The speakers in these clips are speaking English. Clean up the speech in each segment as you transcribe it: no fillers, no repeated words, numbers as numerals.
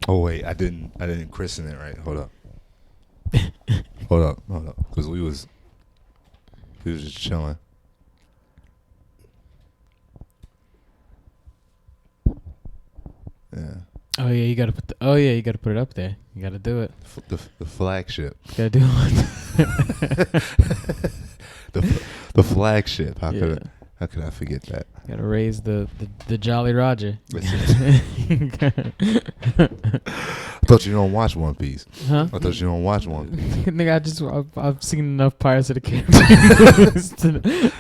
Oh wait, I didn't christen it right. Hold up, because we was just chilling. Yeah. Oh yeah, you gotta put. You gotta put it up there. You gotta do it. The flagship. You gotta do it. the flagship. How could I forget that? You gotta raise the Jolly Roger. I thought you don't watch One Piece. Huh? I thought you don't watch One Piece. Nigga, I've seen enough Pirates of the Caribbean.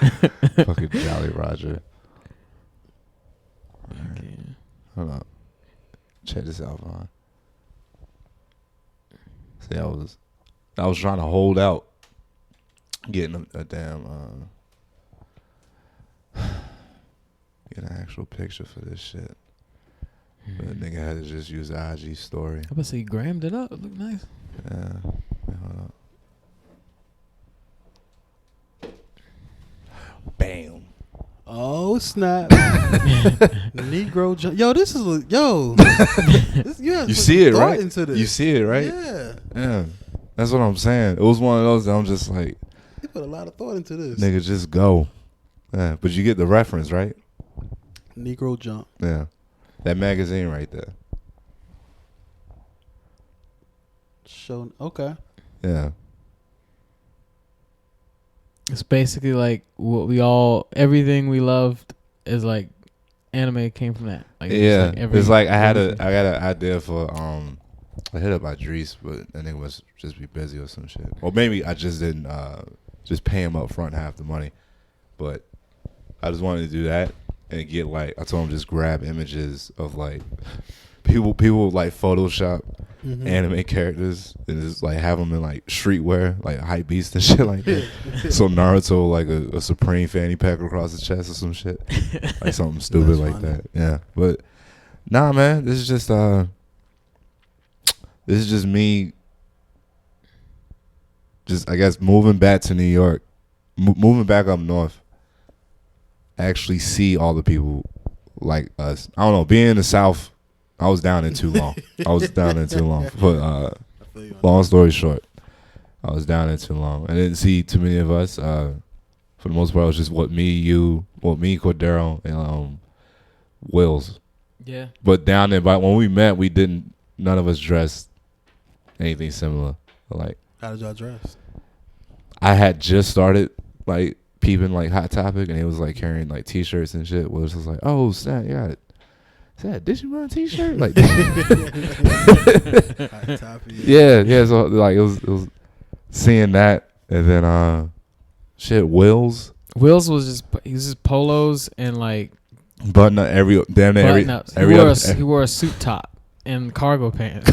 Fucking Jolly Roger. Okay. Hold up. Check this out, man. See, I was trying to hold out, getting a damn get an actual picture for this shit. But the nigga had to just use the IG story. I about to say you grammed it up. It looked nice. Yeah. Wait, hold up. Bam. Oh snap! Negro Jump. Yo, this is You see it, right? Into this. You see it, right? Yeah. Yeah. That's what I'm saying. It was one of those that I'm just like, You put a lot of thought into this. nigga, just go. Yeah, but you get the reference, right? Negro Jump. Yeah. That magazine right there. Show. Okay. Yeah. It's basically like everything we loved is like anime came from that. Like, Yeah. It's like I got everything. an idea for I hit up Idris, but that nigga was just be busy or some shit. Or maybe I just didn't just pay him up front half the money. But I just wanted to do that and get like I told him just grab images of like people like Photoshop anime characters and just like have them in like streetwear, like hype beast and shit like that. So Naruto like a Supreme fanny pack across the chest or some shit, like something stupid That's like funny. that. Yeah, but nah, man, this is just me. Just I guess moving back to New York, moving back up north. Actually see all the people like us. I don't know. Being in the South, I was down there too long. But long story short, I was down there too long. I didn't see too many of us. For the most part, it was just me, Cordero, and Wills. Yeah. But down there, when we met, none of us dressed anything similar. Like, How did y'all dress? I had just started like peeping like Hot Topic, and he was like carrying like t-shirts and shit. Wills was like, "Oh, snap, you got it." Said, did you run a t-shirt? Like, yeah. So like it was seeing that, and then Wills was just polos and like button up button ups. He wore a suit top and cargo pants.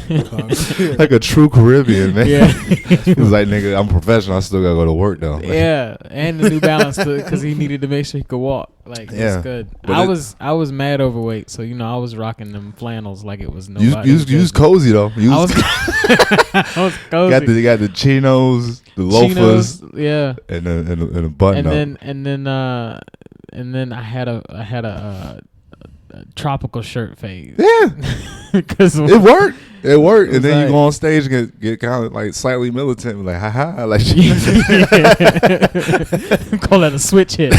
like a true Caribbean man. Yeah. He was like, nigga, I'm professional. I still gotta go to work though. Like, Yeah, and the New Balance because he needed to make sure he could walk. Like, Yeah. it's good. But I was mad overweight, so I was rocking them flannels like it was you nobody. was cozy though. I was cozy. Got the chinos, the loafers, Chinos, yeah, and a button up. And then I had a tropical shirt phase. Yeah, because it worked. It worked, and then like, you go on stage and get kind of like slightly militant, like haha, like call that a switch hit.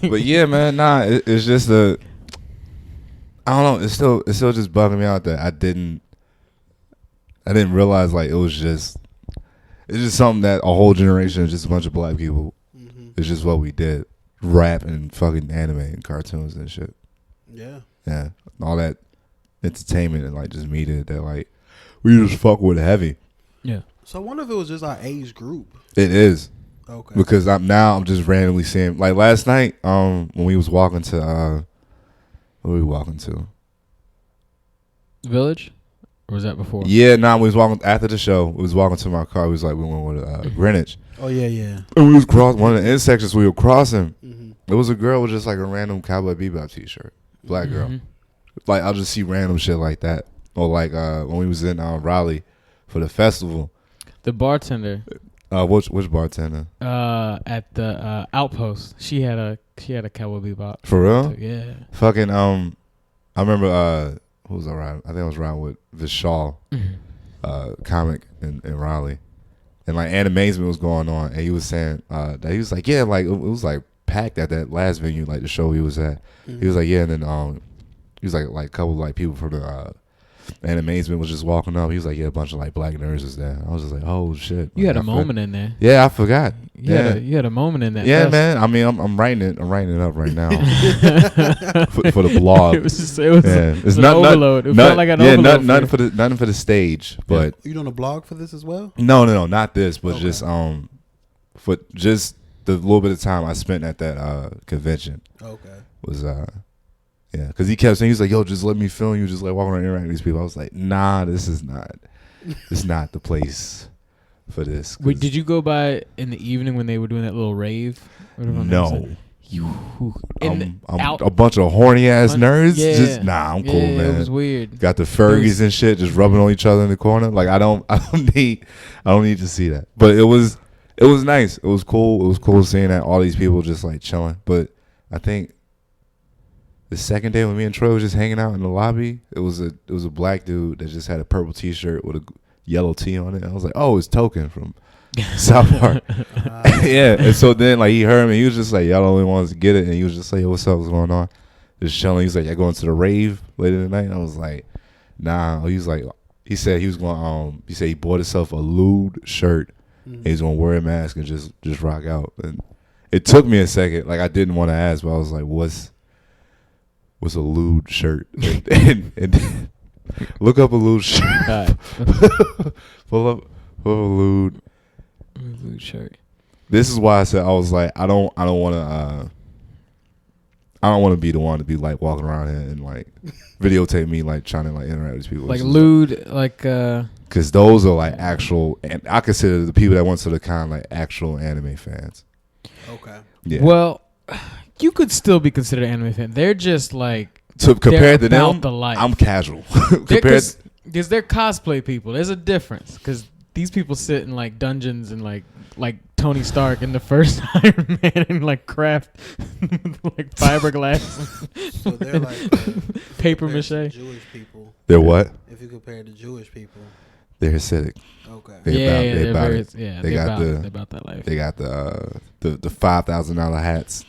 But yeah, man, nah, it's just I don't know. It's still just bugging me out that I didn't realize like it's just something that a whole generation of just a bunch of black people. It's just what we did, rap and fucking anime and cartoons and shit. Yeah, all that entertainment and like just media that like we just fuck with heavy. Yeah. So I wonder if it was just our age group. It is. Okay. Because I'm just randomly seeing like last night when we was walking to where were we walking to? Village? Or was that before? Yeah, we was walking after the show. We was walking to my car. We was like we went with Greenwich. Oh yeah. And we was crossing one of the intersections we were crossing. There was a girl with just like a random Cowboy Bebop t-shirt. Black girl. Like I'll just see random shit like that. Or like when we was in Raleigh for the festival. The bartender. Which bartender? At the Outpost. She had a Cowboy Bebop. For real? Yeah. Fucking I remember who was I riding? I think I was riding with Vishal, comic in Raleigh, and like Animazement was going on, and he was saying that he was like, yeah, like it was like packed at that last venue, like the show he was at. He was like, yeah, and then he was like a couple like people from the Animazement was just walking up. He was like, yeah, a bunch of like black nerds was there. I was just like, oh shit. You like, had a moment in there. Yeah, I forgot. You had a moment in that. Yeah, man. I mean, I'm writing it up right now for the blog. It was it's an overload. It felt like an overload. Nothing for the stage. But you doing a blog for this as well? No, not this, but just for just the little bit of time I spent at that convention. Okay. Was yeah, because he kept saying, he was like, yo, just let me film you, just like walk around and interact with these people. I was like, nah, this is not the place for this. Wait, did you go by in the evening when they were doing that little rave? No. I'm a bunch of horny ass nerds. Yeah. Just I'm cool, man. It was weird. Got the Fergies and shit just rubbing on each other in the corner. Like I don't need to see that. But it was nice. It was cool. It was cool seeing that all these people just like chilling. But I think the second day when me and Troy was just hanging out in the lobby, it was a black dude that just had a purple T-shirt with a yellow T on it. I was like, oh, it's Token from South Park. Yeah, and so then like he heard me, he was just like, y'all the only ones to get it, and he was just like, yo, what's up, what's going on? Just chilling. He was like, y'all going to the rave later tonight? And I was like, nah. He was like, he said he was going. He said he bought himself a lewd shirt. And he's gonna wear a mask and just rock out. And it took me a second. Like I didn't want to ask, but I was like, what's a lewd shirt? and look up a lewd shirt. Pull up a lewd shirt. This is why I said I was like, I don't want to be the one to be like walking around here and like videotape me like trying to like interact with these people. Like lewd, like because those are like actual, and I consider the people that went to the con like actual anime fans. Okay. Yeah. Well, you could still be considered an anime fan. They're just like compared to them, the life. I'm casual. Because they're cosplay people. There's a difference because these people sit in like dungeons and like Tony Stark in the first Iron Man and like craft like fiberglass. So they're like paper mache. Jewish people. They're what? If you compare to Jewish people, they're Hasidic. Okay. They're about that life. They got the $5,000 hats.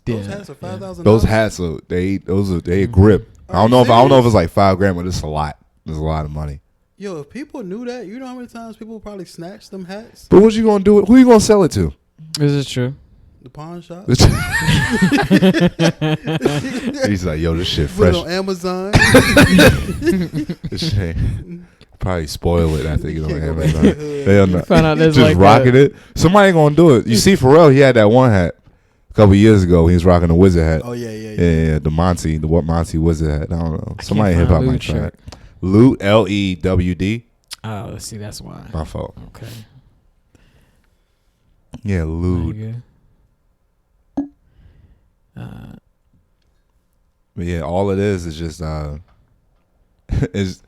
Those hats are $5,000. Those hats are they grip. I don't know if it's like $5,000, but it's a lot. There's a lot of money. Yo, if people knew that, you know how many times people probably snatch them hats? But what you gonna do? Who you gonna sell it to? Is it true? The pawn shop. He's like, yo, this shit Put fresh. it on Amazon. This shit probably spoil it after you get on Amazon. They'll not. Find out there's Just like rocking it. Somebody gonna do it. You see, Pharrell, he had that one hat a couple years ago. He was rocking the wizard hat. Oh yeah. The Monty wizard hat. I don't know. Somebody hip hop might try it. Lewd, LEWD. Oh, see, that's why. My fault. Okay. Yeah, lewd. But yeah, all it is just is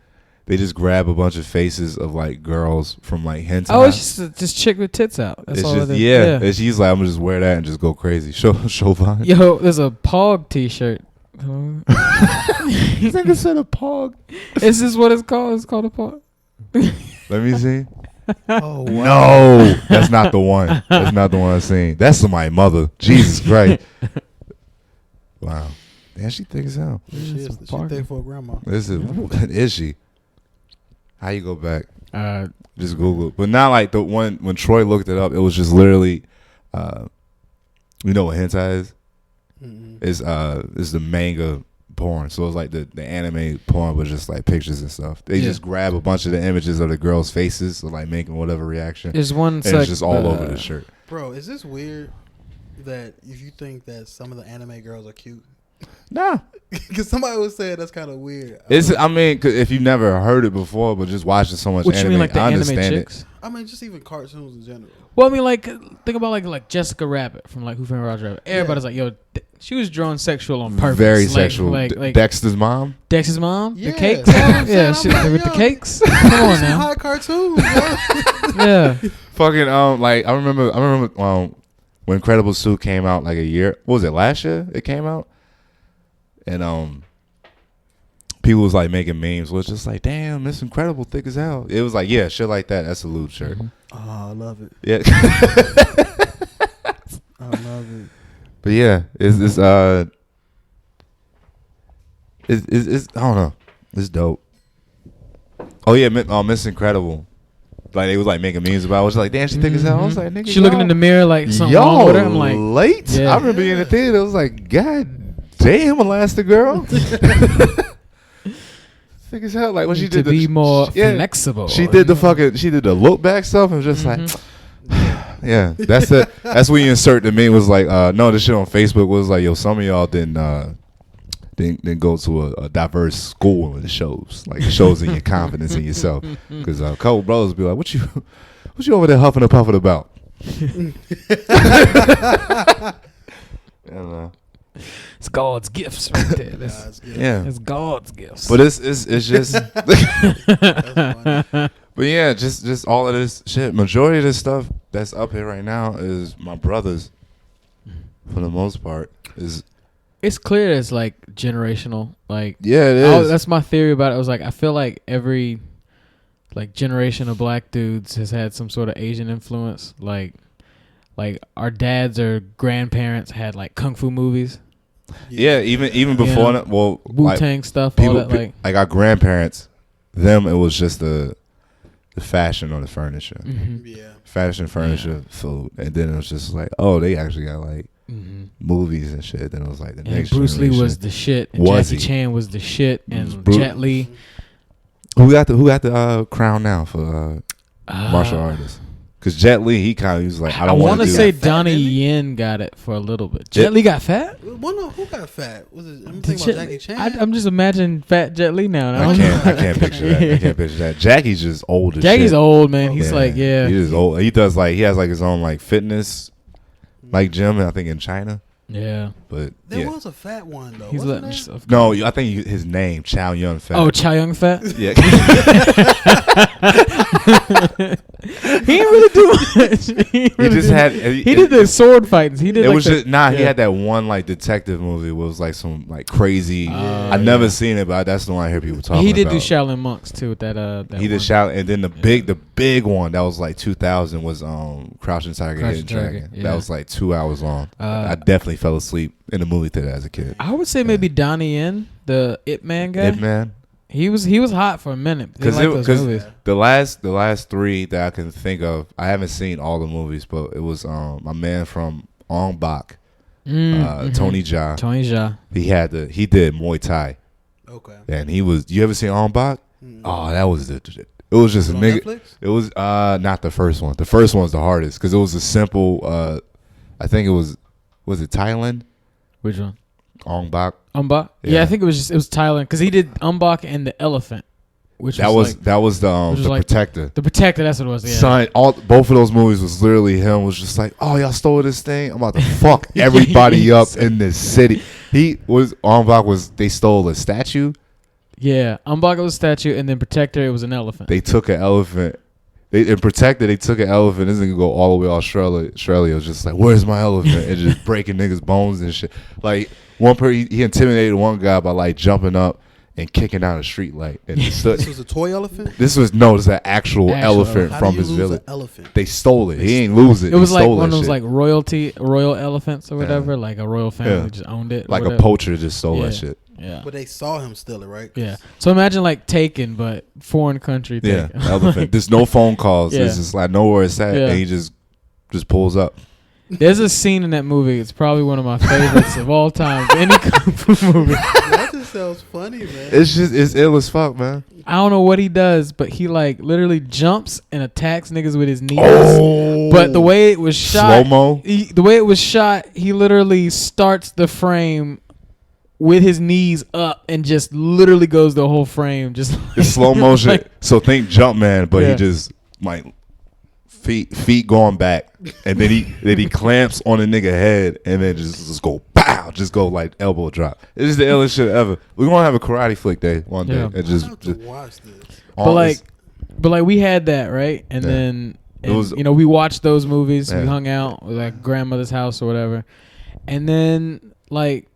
they just grab a bunch of faces of like girls from like hentai. Oh, it's just chick with tits out. That's all it is. Yeah. And she's like, I'm gonna just wear that and just go crazy. Chauvin. Yo, there's a Pog T-shirt. He's like a set of Pog. Is this what it's called? It's called a Pog. Let me see. Oh wow. No, that's not the one. That's not the one I've seen. That's my mother. Jesus Christ. Wow. Damn, she thick as hell. She thick for a grandma. Is she? How you go back? Just Google it. But not like the one when Troy looked it up. It was just literally, you know what hentai is? It's the manga porn. So it's like the anime porn, but just like pictures and stuff. They just grab a bunch of the images of the girls' faces, so like making whatever reaction. There's one. And it's just all over the shirt. Bro, is this weird that if you think that some of the anime girls are cute? Nah. Because somebody was saying that's kind of weird. I mean, cause if you've never heard it before, but just watching so much what anime, you mean, like the I anime understand chicks? it. I mean, just even cartoons in general. Well, I mean, like think about like Jessica Rabbit from like Who Framed Roger Rabbit. Everybody's like, yo, she was drawn sexual on purpose. Very sexual. Like Dexter's mom. Dexter's mom. Yeah, the cakes. yeah, she with the cakes. Come on now. High cartoons. Yeah. Fucking like I remember when Incredible Suit came out like a year. What was it? Last year it came out, and people was like making memes. Was just like, damn, it's incredible, thick as hell. It was like, yeah, shit like that. That's a lube shirt. Oh, I love it. Yeah. I love it. But yeah, it's I don't know. It's dope. Oh yeah, Miss Incredible. Like they was like making memes about it. I was like, damn, she thick as hell. I was like, nigga, she looking in the mirror like something yo, wrong with her. I'm like, late. Yeah. I remember being in the theater. I was like, God damn, Elastigirl. Thick as hell. Like when she to did be more flexible. She did the look back stuff and was just like, yeah, that's it. That's when you insert the meme was like, no, this shit on Facebook was like, yo, some of y'all didn't go to a diverse school and it shows. Like it shows in your confidence in yourself. Because a couple brothers be like, what you over there huffing and puffing about? It's God's gifts right there. Yeah, it's God's gifts. But it's just but yeah, just all of this shit. Majority of this stuff that's up here right now is my brothers. For the most part, it's clear it's like generational. Like yeah, it is. That's my theory about it. I was like, I feel like every like generation of black dudes has had some sort of Asian influence. Like our dads or grandparents had like kung fu movies. Yeah, even before that. Well, Wu-Tang like, stuff. People, all that, like our grandparents, them it was just the fashion on the furniture. Mm-hmm. Yeah. Fashion, furniture, food, and then it was just like, oh, they actually got like movies and shit. Then it was like the next. Bruce Lee generation. was the shit, and Jackie Chan was the shit, and Jet Li. Who got the crown now for martial artists? Because Jet Li, he kind of was like, I don't want to say Donnie Yen got it for a little bit. Jet Li got fat? Well, no, who got fat? Was it? I'm thinking about Jackie Chan. I'm just imagining fat Jet Li now. I can't picture that. I can't picture that. Jackie's just old as Jackie's shit. old, man. He's like, yeah. He's just old. He does like, he has like his own like fitness like gym, I think in China. Yeah. But there was a fat one though. He's no, I think his name, Chow Yun Fat. Oh, Chow Yun Fat? Yeah. He didn't really do much. He did the sword fights. He did. He had that one like detective movie where it was like some like crazy. I've never seen it, but that's the one I hear people talking about. He did do Shaolin Monks too with that. He did Shaolin, and then the big one that was like 2000 was Crouching Tiger, Hidden Dragon. Yeah. That was like 2 hours long. I definitely fell asleep in the movie theater as a kid. I would say maybe Donnie Yen, the Ip Man guy. Ip Man. He was hot for a minute because the last three that I can think of, I haven't seen all the movies, but it was my man from Ong Bak, Tony Jaa. Tony Jaa. He did Muay Thai. Okay. And he was. You ever seen Ong Bak? Oh, that was it was just a nigga. Netflix? It was not the first one. The first one's the hardest because it was a simple. I think it was it Thailand? Which one? Ong Bak. Yeah, I think it was Thailand because he did Ong Bak and the elephant, which that was the Protector. The Protector, that's what it was. Yeah. Son, both of those movies was literally him was just like, oh, y'all stole this thing. I'm about to fuck everybody up in this city. Ong Bak they stole a statue. Yeah, Ong Bak was a statue, and then Protector it was an elephant. They took an elephant. In Protector, they took an elephant. This nigga go all the way to Australia. Australia was just like, where's my elephant? And just breaking niggas' bones and shit. Like, he intimidated one guy by, like, jumping up and kicking down a street light. And this was a toy elephant? This was an actual elephant from his village. Elephant? They stole it. He ain't lose it. It was like one of those, like, royal elephants or whatever. Like, a royal family just owned it. Like a poacher just stole that shit. Yeah. But they saw him steal it, right? Yeah. So imagine like Taken, but foreign country. Yeah. Elephant. There's no phone calls. Yeah. It's just like know where it's at, and he just pulls up. There's a scene in that movie. It's probably one of my favorites of all time. Any kung fu movie. That just sounds funny, man. It's ill as fuck, man. I don't know what he does, but he like literally jumps and attacks niggas with his knees. Oh. But the way it was shot, slow-mo. The way it was shot, he literally starts the frame with his knees up and just literally goes the whole frame. Just it's slow motion. Like, so think Jumpman, but he just like feet going back, and then he clamps on a nigga head, and then just go pow, just go like elbow drop. It is the illest shit ever. We're gonna have a karate flick day one day, and just watch this. But like we had that right, and then we watched those movies. We hung out with like grandmother's house or whatever, and then like.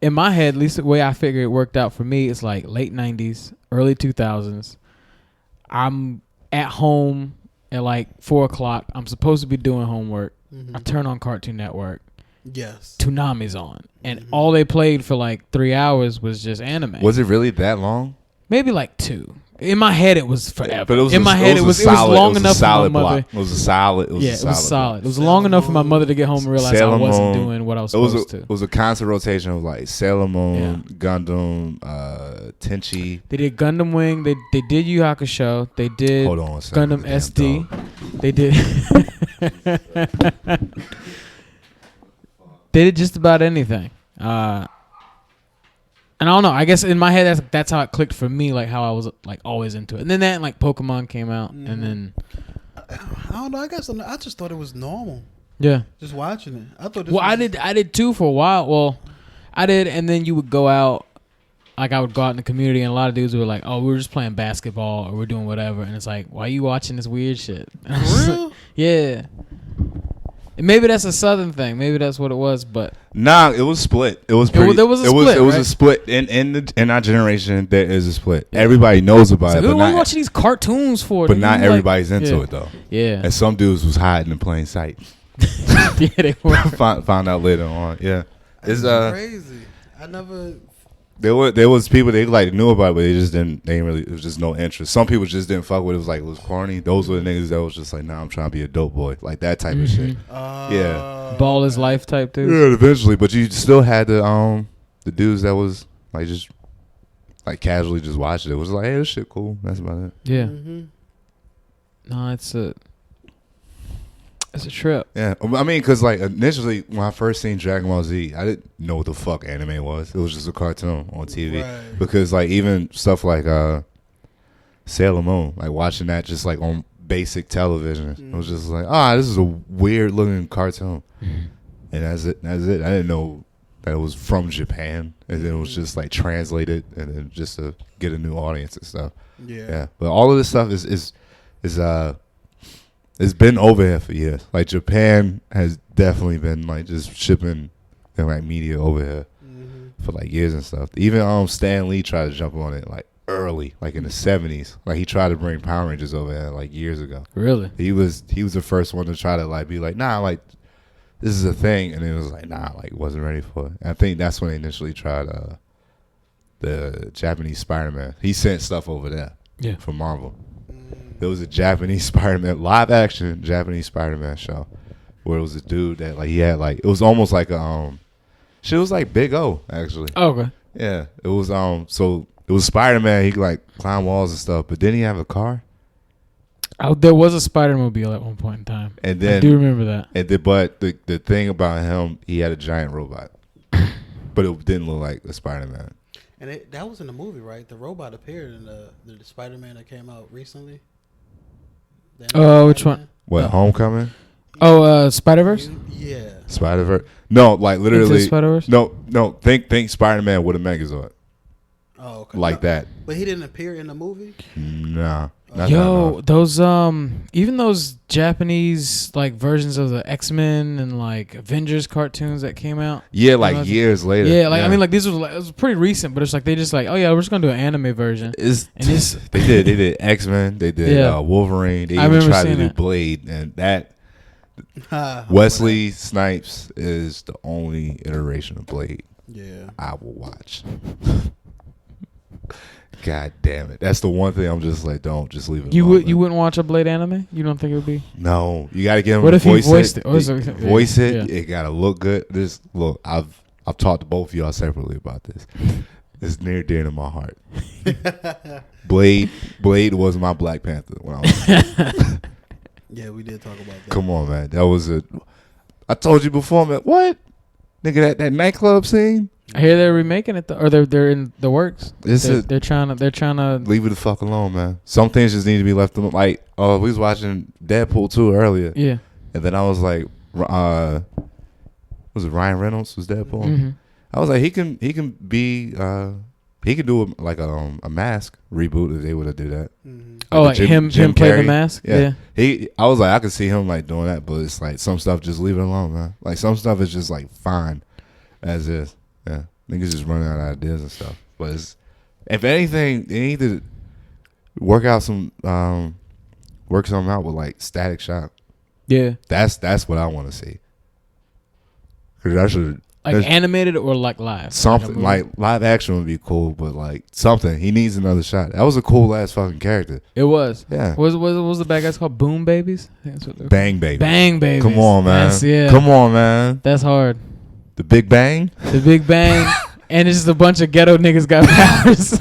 in my head, at least the way I figure it worked out for me, it's like late 90s, early 2000s. I'm at home at like 4 o'clock. I'm supposed to be doing homework. I turn on Cartoon Network. Yes. Toonami's on. And all they played for like 3 hours was just anime. Was it really that long? Maybe like 2. In my head, it was forever. But it was in my head, it was long enough for my mother. It was a solid. It was solid. It was long enough for my mother to get home and realize I wasn't doing what I was supposed to. It was a constant rotation of like Sailor Moon, Gundam, Tenchi. They did Gundam Wing. They did Yu Hakusho. They did Gundam SD. They did. They did just about anything. And I don't know. I guess in my head, that's how it clicked for me. Like how I was like always into it. And then that and like Pokemon came out, and then I don't know. I guess I just thought it was normal. Yeah, just watching it. I thought. I did too for a while. Well, I did, and then you would go out. Like I would go out in the community, and a lot of dudes were like, "Oh, we were just playing basketball, or we're doing whatever." And it's like, "Why are you watching this weird shit?" For real? Yeah. And maybe that's a Southern thing. Maybe that's what it was, but nah, it was split. It was pretty. There was a split. It was a split in our generation. There is a split. Everybody knows about it. But what are you watching these cartoons for? But not everybody's into it though. Yeah. And some dudes was hiding in plain sight. Yeah, they were. Found out later on. Yeah, it's crazy. I never. There was people they like knew about it, but they didn't really. It was just no interest. Some people just didn't fuck with it. It was like it was corny. Those were the niggas that was just like, nah, I'm trying to be a dope boy, like that type of shit. Yeah, ball is life type dude. Yeah, eventually, but you still had the dudes that was like just like casually just watching it. It was like, hey, this shit cool. That's about it. Yeah. No, it's a trip. Yeah, I mean, because like initially when I first seen Dragon Ball Z, I didn't know what the fuck anime was. It was just a cartoon on TV. Right. Because like even stuff like Sailor Moon, like watching that just like on basic television, it was just like, this is a weird looking cartoon, and that's it. I didn't know that it was from Japan, and then it was just like translated, and then just to get a new audience and stuff. Yeah. But all of this stuff is it's been over here for years. Like Japan has definitely been like just shipping like media over here for like years and stuff. Even Stan Lee tried to jump on it like early, like in the 70s. Like he tried to bring Power Rangers over here like years ago. Really? He was the first one to try to like be like, nah, like this is a thing, and it was like, nah, like wasn't ready for it. And I think that's when they initially tried the Japanese Spider-Man. He sent stuff over there for Marvel. There was a Japanese Spider-Man, live action Japanese Spider-Man show where it was a dude that like he had like, it was almost like a shit was like Big O actually. Oh, okay. Yeah. It was so it was Spider-Man, he could like climb walls and stuff, but didn't he have a car? There was a Spider-Mobile at one point in time. And then I do remember that. But the thing about him, he had a giant robot. But it didn't look like a Spider-Man. And that was in the movie, right? The robot appeared in the Spider-Man that came out recently. Which one? What, Homecoming? Oh, Spider-Verse? Yeah. Spider-Verse? No, like literally. Spider-Verse? No. Think Spider-Man with a Megazord. Oh, okay. Like that. But he didn't appear in the movie? Nah. Those even those Japanese like versions of the X-Men and like Avengers cartoons that came out. Yeah, like years later. Yeah, like I mean, like these was it was pretty recent, but it's like they just like, oh yeah, we're just gonna do an anime version. They did X-Men, they did Wolverine, they even tried to do Blade, and that Wesley Snipes is the only iteration of Blade. Yeah, I will watch. God damn it! That's the one thing I'm just like, don't just leave it. You wouldn't watch a Blade anime? You don't think it would be? No, you got to get him. What if he voiced it? Voice it. It got to look good. I've talked to both of y'all separately about this. It's near dear to my heart. Blade was my Black Panther when I was. Yeah, we did talk about that. Come on, man. That was I told you before, man. What, nigga? That nightclub scene. I hear they're remaking it, or they're in the works. They're trying to leave it the fuck alone, man. Some things just need to be left alone. Like, we was watching Deadpool 2 earlier. Yeah, and then I was like, was it Ryan Reynolds was Deadpool? Mm-hmm. I was like, he can do a Mask reboot if they would have do that. Mm-hmm. Like him play the Mask. Yeah. I was like, I could see him like doing that, but it's like some stuff just leave it alone, man. Like some stuff is just like fine as is. Yeah. Niggas just running out of ideas and stuff. But if anything, they need to work something out with like Static Shock. Yeah. That's what I want to see. Cause that should like animated or like live. Something like live action would be cool, but like something. He needs another shot. That was a cool ass fucking character. It was. Yeah. What was the bad guys called? Boom Babies? I think that's what Bang Babies. Bang Babies. Come on, man. Yeah. Come on, man. That's hard. The Big Bang. The Big Bang. And it's just a bunch of ghetto niggas got powers.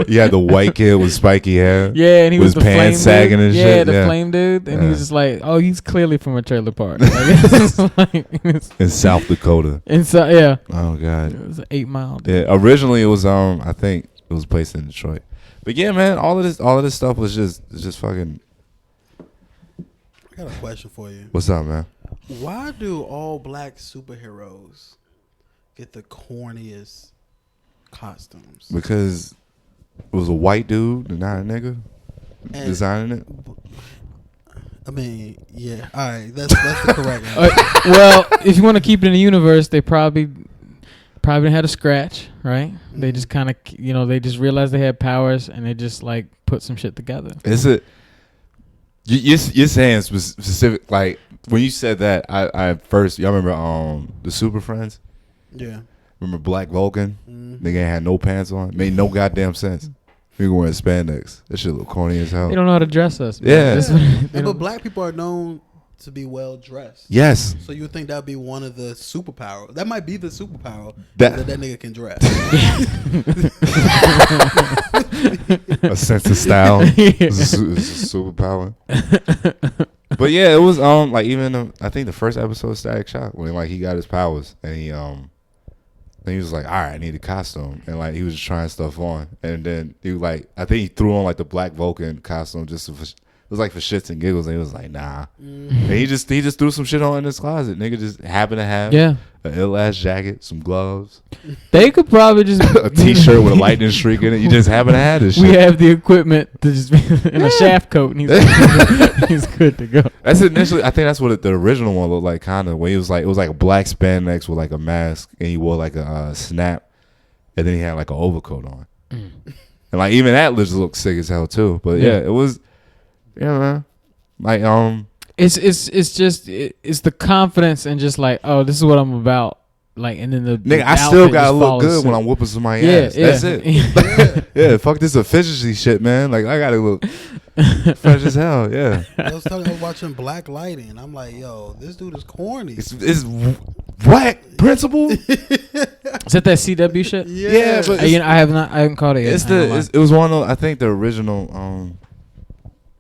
You had the white kid with spiky hair. Yeah, and he was the pants flame sagging dude. and yeah, shit. the flame dude. And he was just like, oh, he's clearly from a trailer park. In South Dakota. Yeah. Oh, God. It was an 8 mile. Yeah, originally it was I think it was placed in Detroit. But yeah, man, all of this stuff was just fucking. I got a question for you. What's up, man? Why do all black superheroes get the corniest costumes? Because it was a white dude and not a nigga designing it. I mean, yeah. All right, that's the correct answer. Well, if you want to keep it in the universe, they probably had a scratch, right? Mm-hmm. They just kind of, they just realized they had powers and they just like put some shit together. Is it? You're saying specific, like when you said that, I first, y'all remember the Super Friends? Yeah. Remember Black Vulcan? Nigga ain't had no pants on. Made no goddamn sense. Nigga wearing spandex. That shit look corny as hell. They don't know how to dress us. Yeah. But black people are known to be well dressed. Yes. So you would think that would be one of the superpowers. That might be the superpower that nigga can dress. A sense of style. It's a superpower. But yeah, it was like even I think the first episode of Static Shock when like he got his powers and he was like, all right, I need a costume, and like he was just trying stuff on, and then he was like, I think he threw on like the Black Vulcan costume just to, it was like for shits and giggles, and he was like, nah, and he just threw some shit on in his closet. Nigga just happened to have an ill ass jacket, some gloves. They could probably just a t-shirt with a lightning streak in it. You just happen to have this shit. We have the equipment to just in a shaft coat, and he's good to go. That's initially, I think that's what the original one looked like, kind of. Where it was like a black spandex with like a mask, and he wore like a snap, and then he had like an overcoat on, and like even that just looked sick as hell too. But yeah, it was, man, like It's the confidence and just like, oh, this is what I'm about. Like, and then nigga, I still gotta look good when I'm whooping somebody's ass. That's it. Yeah, fuck this efficiency shit, man. Like I gotta look fresh as hell. Yeah. I was watching Black Lightning. I'm like, yo, this dude is corny. It's what principal? Is that CW shit? Yeah, but I haven't caught it yet. It was one of I think the original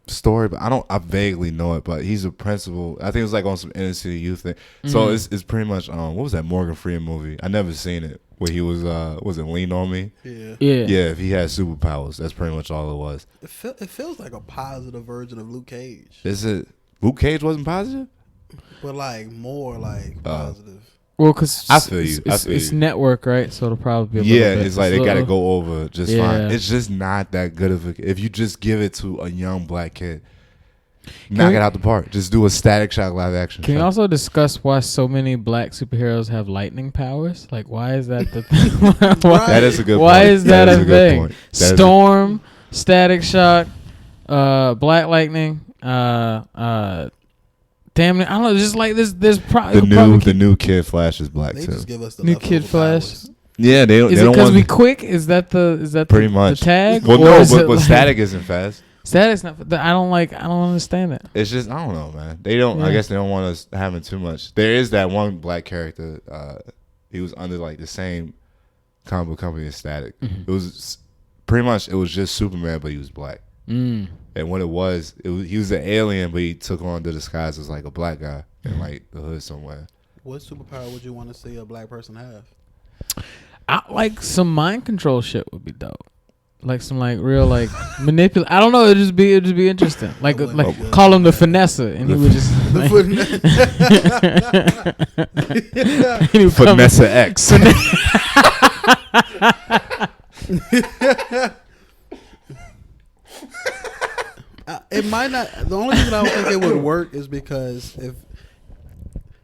story, but I vaguely know it, but he's a principal. I think it was like on some inner city youth thing. So it's pretty much what was that Morgan Freeman movie? I never seen it where he was it Lean on Me? Yeah. If he had superpowers, that's pretty much all it was. It feels like a positive version of Luke Cage. Is it Luke Cage wasn't positive? But like more like positive. Well, because I feel you. It's network, right? So it'll probably be a little bit. It's like they got to go over just fine. It's just not that good of a. If you just give it to a young black kid, knock it out the park. Just do a Static Shock live action. Can you also discuss why so many black superheroes have lightning powers? Like, why is that the thing? That is a good point. Why is that a thing? Point. Storm, Static Shock, Black Lightning, damn it! I don't know. Just like this, the new Kid Flash is black they too. Just give us the new Kid Flash. Powers. Yeah, they is it because we quick? Is that pretty much the tag? Well, no, but Static isn't fast. Static's not. I don't understand it. It's just I don't know, man. They don't. Yeah. I guess they don't want us having too much. There is that one black character. He was under like the same comic book company as Static. Mm-hmm. It was pretty much. It was just Superman, but he was black. And what it was he was an alien, but he took on the disguise as like a black guy in like the hood somewhere. What superpower would you want to see a black person have? Like some mind control shit would be dope. Like some like real like manipulate. I don't know. It'd just be interesting. Like call him the Finesser, and he would just Finessa X. It might not. The only reason I don't think it would work is because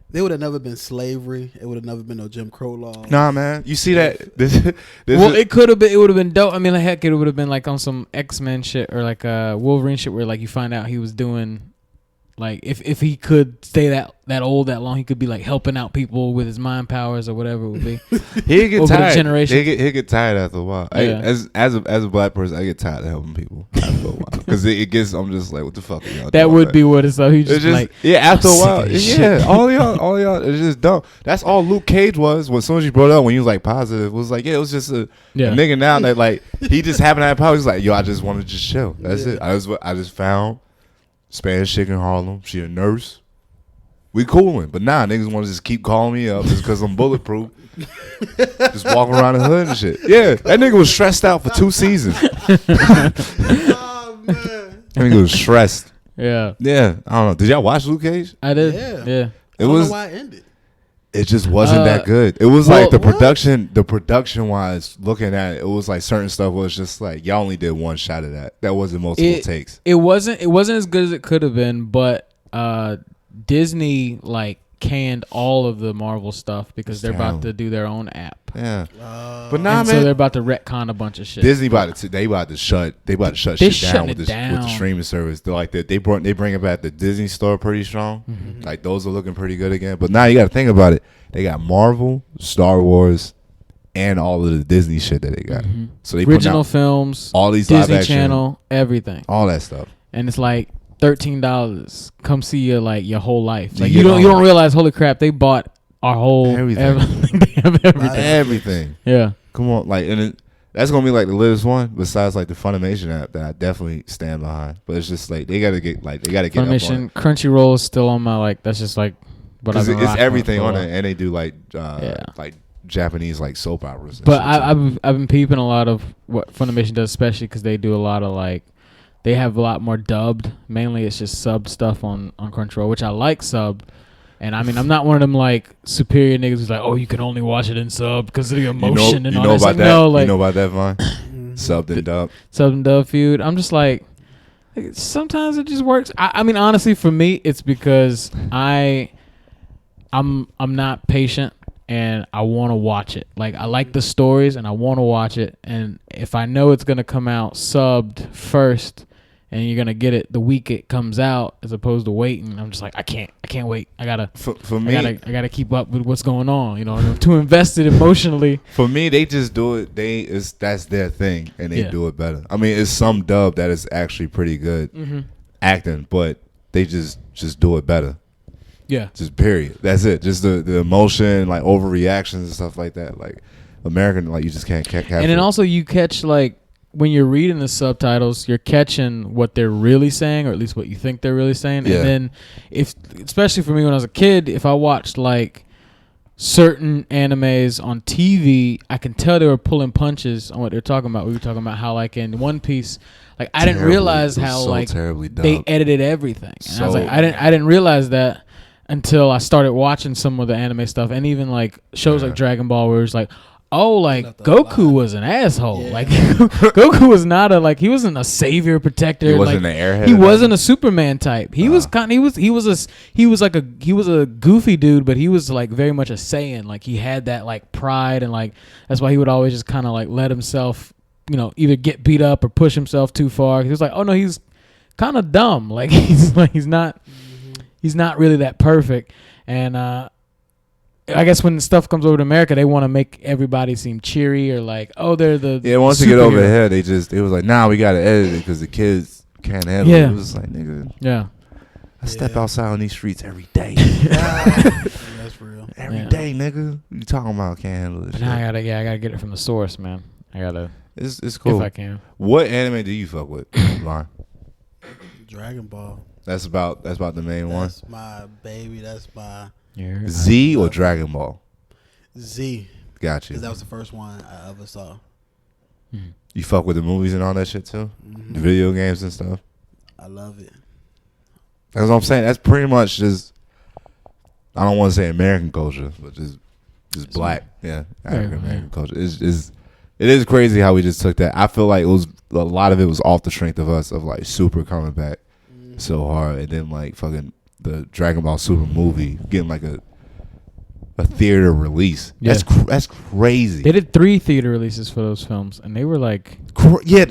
There would have never been slavery. It would have never been no Jim Crow law. Nah, man. You see that? It could have been. It would have been dope. I mean, like, heck, it would have been like on some X-Men shit or like Wolverine shit, where like you find out he was doing, like, if he could stay that old that long, he could be like helping out people with his mind powers or whatever it would be. He'd get over tired. the generation. He'd get tired after a while. Yeah. As a black person, I get tired of helping people after a while because it gets. I'm just like, what the fuck are y'all That doing, would man? be what it's like. He just like, after a I'm sick while, of this yeah. shit. All y'all, it's just dumb. That's all Luke Cage was. When soon as you brought it up, when he was like positive, it was like, yeah, it was just a nigga now that like he just happened to have power. He's like, yo, I just want to just chill. That's it. I just found Spanish chick in Harlem. She a nurse. We coolin', but nah, niggas want to just keep calling me up just because I'm bulletproof. Just walking around the hood and shit. Yeah, that nigga was stressed out for 2 seasons. Oh man. That nigga was stressed. yeah, Yeah, I don't know. Did y'all watch Luke Cage? I did. Yeah. Yeah. I don't know why it ended. It just wasn't that good. It was well, like the production wise, looking at it, it was like certain stuff was just like y'all only did one shot of that. That wasn't multiple takes. It wasn't as good as it could have been, but Disney like canned all of the Marvel stuff because they're about to do their own app. Yeah, but nah, man. So they're about to retcon a bunch of shit. Disney about to shut shit down with the streaming service. They're like they bring it back the Disney Store pretty strong. Mm-hmm. Like those are looking pretty good again. But now you got to think about it. They got Marvel, Star Wars, and all of the Disney shit that they got. Mm-hmm. So they original films, all these Disney live action, Channel, everything, all that stuff. And it's like $13. Come see you like your whole life. Like you don't realize. Holy crap! They bought our whole everything. They have everything. Yeah. Come on, like that's gonna be like the latest one. Besides like the Funimation app that I definitely stand behind. But it's just like they gotta get Funimation. Crunchyroll is still on my like. That's just like. But it's everything on it, and they do like Japanese like soap operas. But I've been peeping a lot of what Funimation does, especially because they do a lot of like. They have a lot more dubbed. Mainly, it's just subbed stuff on Crunchyroll, which I like subbed. And I mean, I'm not one of them like superior niggas who's like, oh, you can only watch it in sub because of the emotion and all that. About that? No, like, you know about that, Vine? Subbed and dubbed. Subbed and dubbed feud. I'm just like, sometimes it just works. I mean, honestly, for me, it's because I'm not patient and I want to watch it. Like, I like the stories and I want to watch it. And if I know it's gonna come out subbed first. And you're gonna get it the week it comes out, as opposed to waiting. I'm just like, I can't wait. I gotta I gotta keep up with what's going on. You know, I'm too invested emotionally. For me, they just do it. That's their thing, and they do it better. I mean, it's some dub that is actually pretty good acting, but they just do it better. Yeah, just period. That's it. Just the emotion, like overreactions and stuff like that. Like American, like you just can't catch. And then also you catch like. When you're reading the subtitles, you're catching what they're really saying, or at least what you think they're really saying. Yeah. And then, especially for me when I was a kid, if I watched like certain animes on TV, I can tell they were pulling punches on what they're talking about. We were talking about how like in One Piece, like I didn't realize how like they edited everything. And I was like, I didn't realize that until I started watching some of the anime stuff, and even like shows like Dragon Ball, where it's like. Oh, like Goku was an asshole. Yeah. Like Goku was not he wasn't a savior protector. He wasn't an airhead. He wasn't a Superman type. He was a goofy dude, but he was like very much a Saiyan. Like he had that like pride, and like that's why he would always just kind of like let himself, you know, either get beat up or push himself too far. He was like, oh no, he's kind of dumb. Like he's not really that perfect. And I guess when stuff comes over to America, they want to make everybody seem cheery or like, oh, they're the once they get over here, it was like, nah, we gotta edit it because the kids can't handle it. It was like, nigga, I step outside on these streets every day. That's real. Every day, nigga. You talking about can't handle this? But now I gotta get it from the source, man. I gotta. It's cool if I can. What anime do you fuck with, Lauren? Dragon Ball. That's about the main one. That's my baby. That's my. Z or Dragon Ball? Z. Got you. Because that was the first one I ever saw. Mm-hmm. You fuck with the movies and all that shit too? Mm-hmm. The video games and stuff? I love it. That's what I'm saying. That's pretty much just, I don't want to say American culture, but just black. Yeah, African American culture. It is crazy how we just took that. I feel like a lot of it was off the strength of us, of like Super coming back so hard, and then like fucking the Dragon Ball Super movie getting like a a theater release. Yeah. That's crazy. They did 3 theater releases for those films, and they were like 3. Yeah,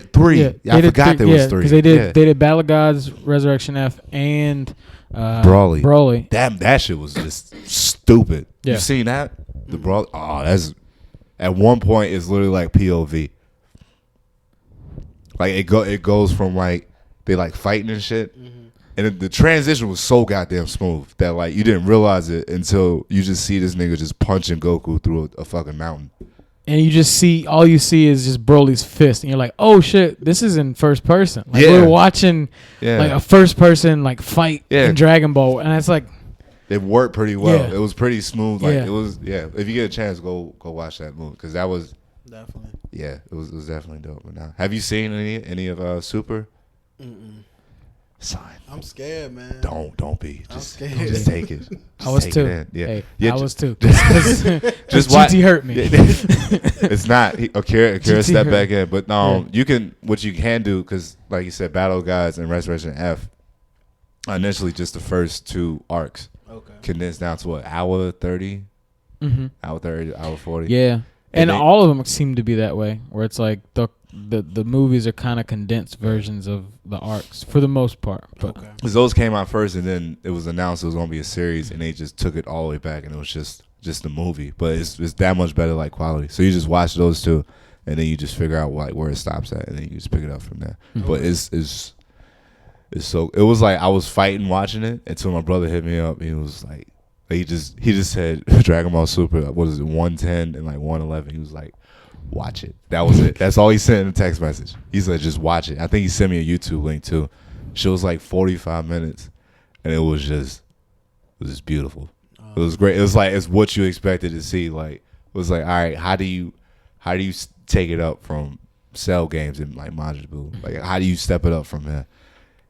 I forgot there was 3. because they did Battle of Gods, Resurrection F, and Broly. That shit was just stupid. Yeah. You seen that? The Broly. Oh, that's at one point it's literally like POV. Like it goes from like they like fighting and shit. And the transition was so goddamn smooth that like you didn't realize it until you just see this nigga just punching Goku through a fucking mountain. And all you see is just Broly's fist, and you're like, oh shit, this is in first person. Like we're watching like a first person like fight in Dragon Ball, and it's like it worked pretty well. Yeah. It was pretty smooth. Like it was if you get a chance, go watch that movie because that was definitely it was definitely dope. But now, have you seen any of Super? Son, I'm scared, man. Don't be. I'm scared. Just take it. I was too. Yeah. Hey, I was too. Just watch. GT hurt me. It's not. Akira step hurt. back in, but you can. What you can do, because like you said, Battle of Gods and Resurrection F, initially just the first 2 arcs, condensed down to what, hour 30, hour 30, hour 40. Yeah, and all of them seem to be that way, where it's like the movies are kind of condensed versions of the arcs for the most part. But because those came out first, and then it was announced it was going to be a series, and they just took it all the way back, and it was just the movie. But it's that much better like quality. So you just watch those 2, and then you just figure out like where it stops at, and then you just pick it up from there. But it's so it was like I was fighting watching it until my brother hit me up. He was like, he just said Dragon Ball Super. What is it, 110 and like 111? He was like, watch it. That was it. That's all he sent in a text message. He said, just watch it. I think he sent me a YouTube link too. It was like 45 minutes, and it was just beautiful. It was great. It was like it's what you expected to see. Like it was like, all right, how do you take it up from Cell games and like Majin Buu? Like how do you step it up from there?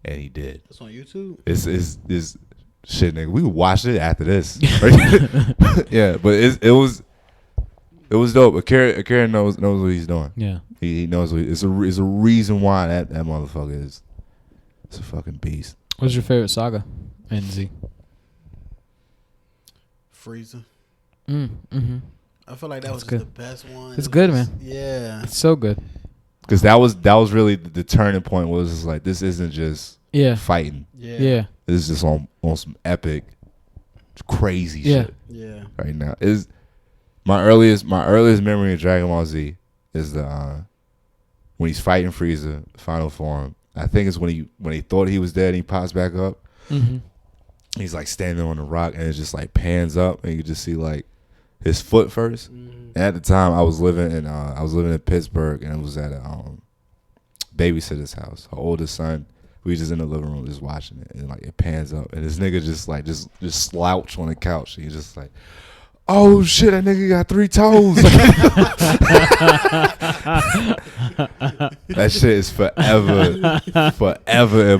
And he did. It's on YouTube. It's shit, nigga. We watched it after this. Yeah, but it was dope. Akira knows what he's doing. Yeah, he knows. It's a reason why that motherfucker is. It's a fucking beast. What's your favorite saga? NZ. Frieza. I feel like that was good. The best one. It's good, man. Yeah, it's so good. Because that was really the turning point. Was just like this isn't just fighting. Yeah. This is just on some epic, crazy shit. Yeah. Right now is my earliest memory of Dragon Ball Z is the when he's fighting Frieza, final form. I think it's when he thought he was dead and he pops back up. He's like standing on the rock and it just like pans up and you just see like his foot first. And at the time I was living in Pittsburgh and it was at a babysitter's house. Her oldest son. We was just in the living room just watching it and like it pans up and this nigga just slouch on the couch and he's just like, oh shit, that nigga got 3 toes. That shit is forever in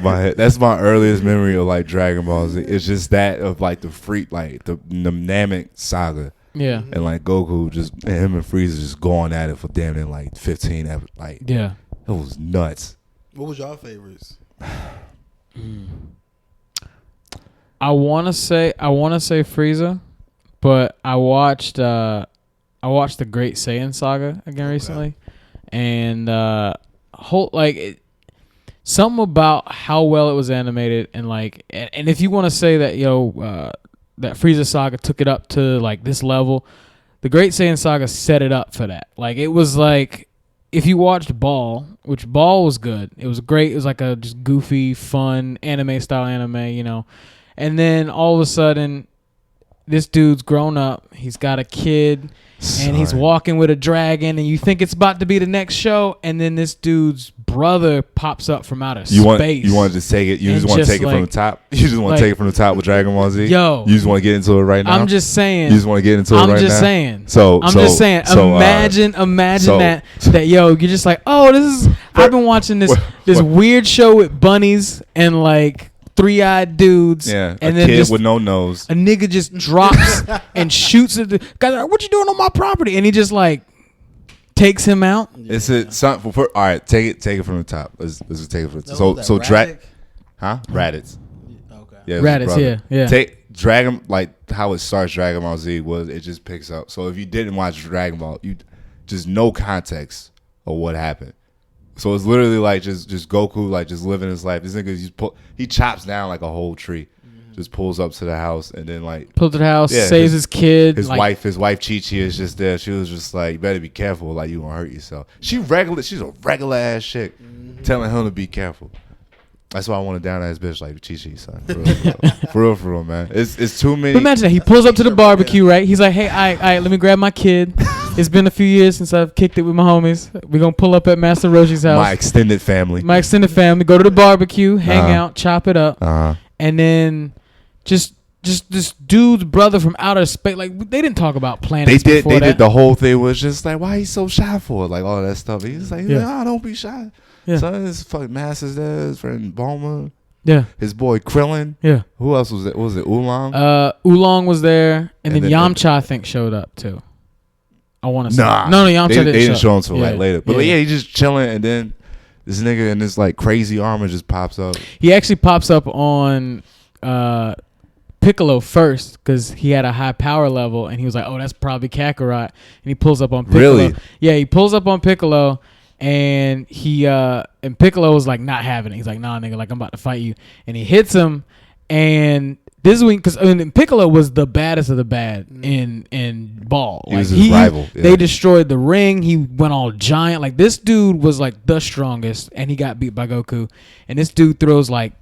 my head. That's my earliest memory of like Dragon Ball Z. It's just that of like the freak, like the Namek saga. Yeah. And like Goku and him and Frieza just going at it for damn near like 15 episodes. Like, yeah. It was nuts. What was your favorites? I wanna say Frieza, but I watched the Great Saiyan saga again recently, and something about how well it was animated and like and if you want to say that that Frieza saga took it up to like this level, the Great Saiyan saga set it up for that. Like it was like. If you watched Ball, which Ball was good, it was great. It was like a just goofy, fun anime style anime, And then all of a sudden, this dude's grown up. He's got a kid, and he's walking with a dragon, and you think it's about to be the next show, and then this dude's brother pops up from outer space. You want to just take it? You just want to take it from the top? You just want to take it from the top with Dragon Ball Z? Yo. You just want to get into it right now? I'm just saying. You just want to get into it right now? I'm just saying. Imagine that you're just like, oh, this is, I've been watching this weird show with bunnies and like 3-eyed dudes. Yeah, and a then kid with no nose. A nigga just drops and shoots at the guy. Like, what you doing on my property? And he just like takes him out. Is it something? All right, take it from the top. Let's take it from the top. So Raditz? Raditz. Okay. Yeah, Raditz, yeah. Dragon, like how it starts Dragon Ball Z was it just picks up. So if you didn't watch Dragon Ball, you just no context of what happened. So it's literally like just Goku like just living his life. This nigga he chops down like a whole tree, just pulls up to the house and then like pulls to the house, saves his kid. His wife Chi Chi is just there. She was just like, you better be careful, like you gonna hurt yourself. She's a regular ass chick, telling him to be careful. That's why I want to down ass bitch like Chi Chi, son. For real, man. It's too many. But imagine that he pulls up to the barbecue, right? He's like, hey, I let me grab my kid. It's been a few years since I've kicked it with my homies. We're gonna pull up at Master Roshi's house. My extended family. Go to the barbecue, hang out, chop it up, and then just this dude's brother from outer space. Like they didn't talk about planets. They did. The whole thing was just like, why he so shy for? Like all that stuff. He's like, don't be shy. Yeah. Son, his fucking master's there, his friend Bulma. Yeah. His boy Krillin. Yeah. Who else was it? Was it Oolong? Oolong was there, and then Yamcha I think showed up too. I want to say. No, Yamcha didn't. They didn't show him until like later. But he's just chilling, and then this nigga in this like crazy armor just pops up. He actually pops up on Piccolo first because he had a high power level, and he was like, "Oh, that's probably Kakarot," and he pulls up on Piccolo. Really? Yeah, he pulls up on Piccolo. And and Piccolo was like not having it. He's like, nah, nigga, like I'm about to fight you. And he hits him. And this week, because Piccolo was the baddest of the bad in Ball. He was his rival. Yeah. They destroyed the ring. He went all giant. Like this dude was like the strongest, and he got beat by Goku. And this dude throws like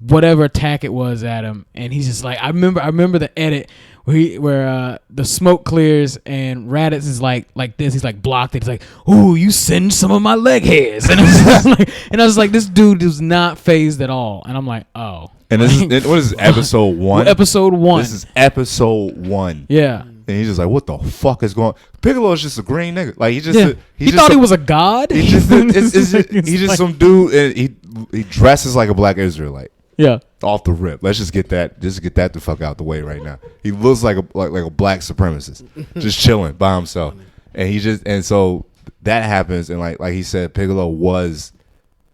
whatever attack it was at him, and he's just like, I remember the edit where the smoke clears and Raditz is like this. He's like blocked it. He's like, "Ooh, you singed some of my leg hairs," and I was like, this dude is not phased at all. And I'm like, oh. And what is this, episode 1? Episode 1. This is episode 1. Yeah. And he's just like, what the fuck is going on? Piccolo is just a green nigga. Like he thought he was a god. He's just some dude, and he dresses like a black Israelite. Yeah, off the rip. Let's just get that the fuck out the way right now. He looks like a black supremacist, just chilling by himself, and so that happens, and like he said, Piccolo was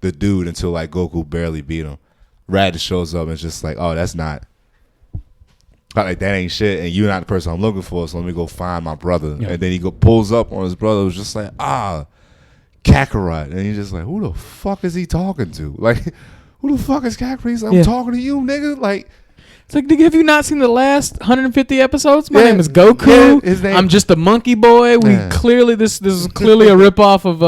the dude until like Goku barely beat him. Raditz shows up and it's just like, oh, that's not like that ain't shit, and you're not the person I'm looking for, so let me go find my brother. Yeah. And then he pulls up on his brother, who's just like, Kakarot, and he's just like, who the fuck is he talking to? Like. Who the fuck is Kakarot? He's like, I'm talking to you, nigga. Like, it's like, have you not seen the last 150 episodes? My name is Goku. Yeah, his name. I'm just a monkey boy. This is clearly a ripoff of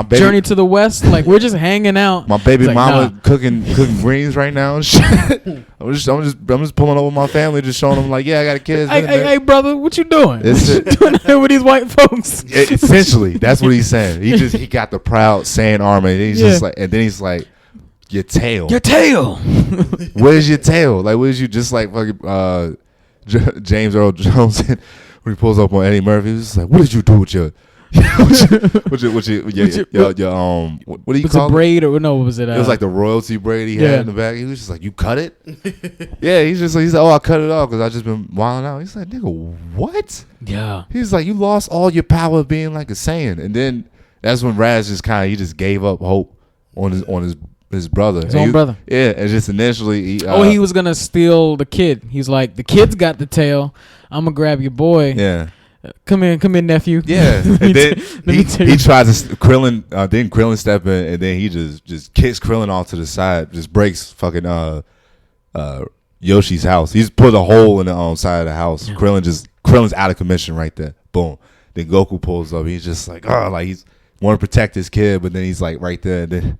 Journey to the West. Like, we're just hanging out. My baby mama cooking greens right now and shit. I'm just pulling up with my family, just showing them like, yeah, I got a kid. Hey, brother, what you doing? What you doing here with these white folks? Essentially, that's what he's saying. He got the proud Saiyan armor, and he's just like. Your tail. Where's your tail? Like, where's you just like fucking James Earl Jones when he pulls up on Eddie Murphy? He's just like, what did you do with your what do you call it? Braid or no? What was it? It was like the royalty braid he had in the back. He was just like, you cut it? Yeah, he's like, oh, I cut it off because I just been wilding out. He's like, nigga, what? Yeah. He's like, you lost all your power of being like a Saiyan, and then that's when Raz just gave up hope on his brother. His own brother. Yeah, and just initially he was gonna steal the kid. He's like, the kid's got the tail. I'm gonna grab your boy. Yeah. Come here, nephew. Yeah. And then he tries to Krillin. Then Krillin step in, and then he just kicks Krillin off to the side. Just breaks fucking Yoshi's house. He's put a hole in the side of the house. Yeah. Krillin's out of commission right there. Boom. Then Goku pulls up. He's just like, he's want to protect his kid, but then he's like right there. And then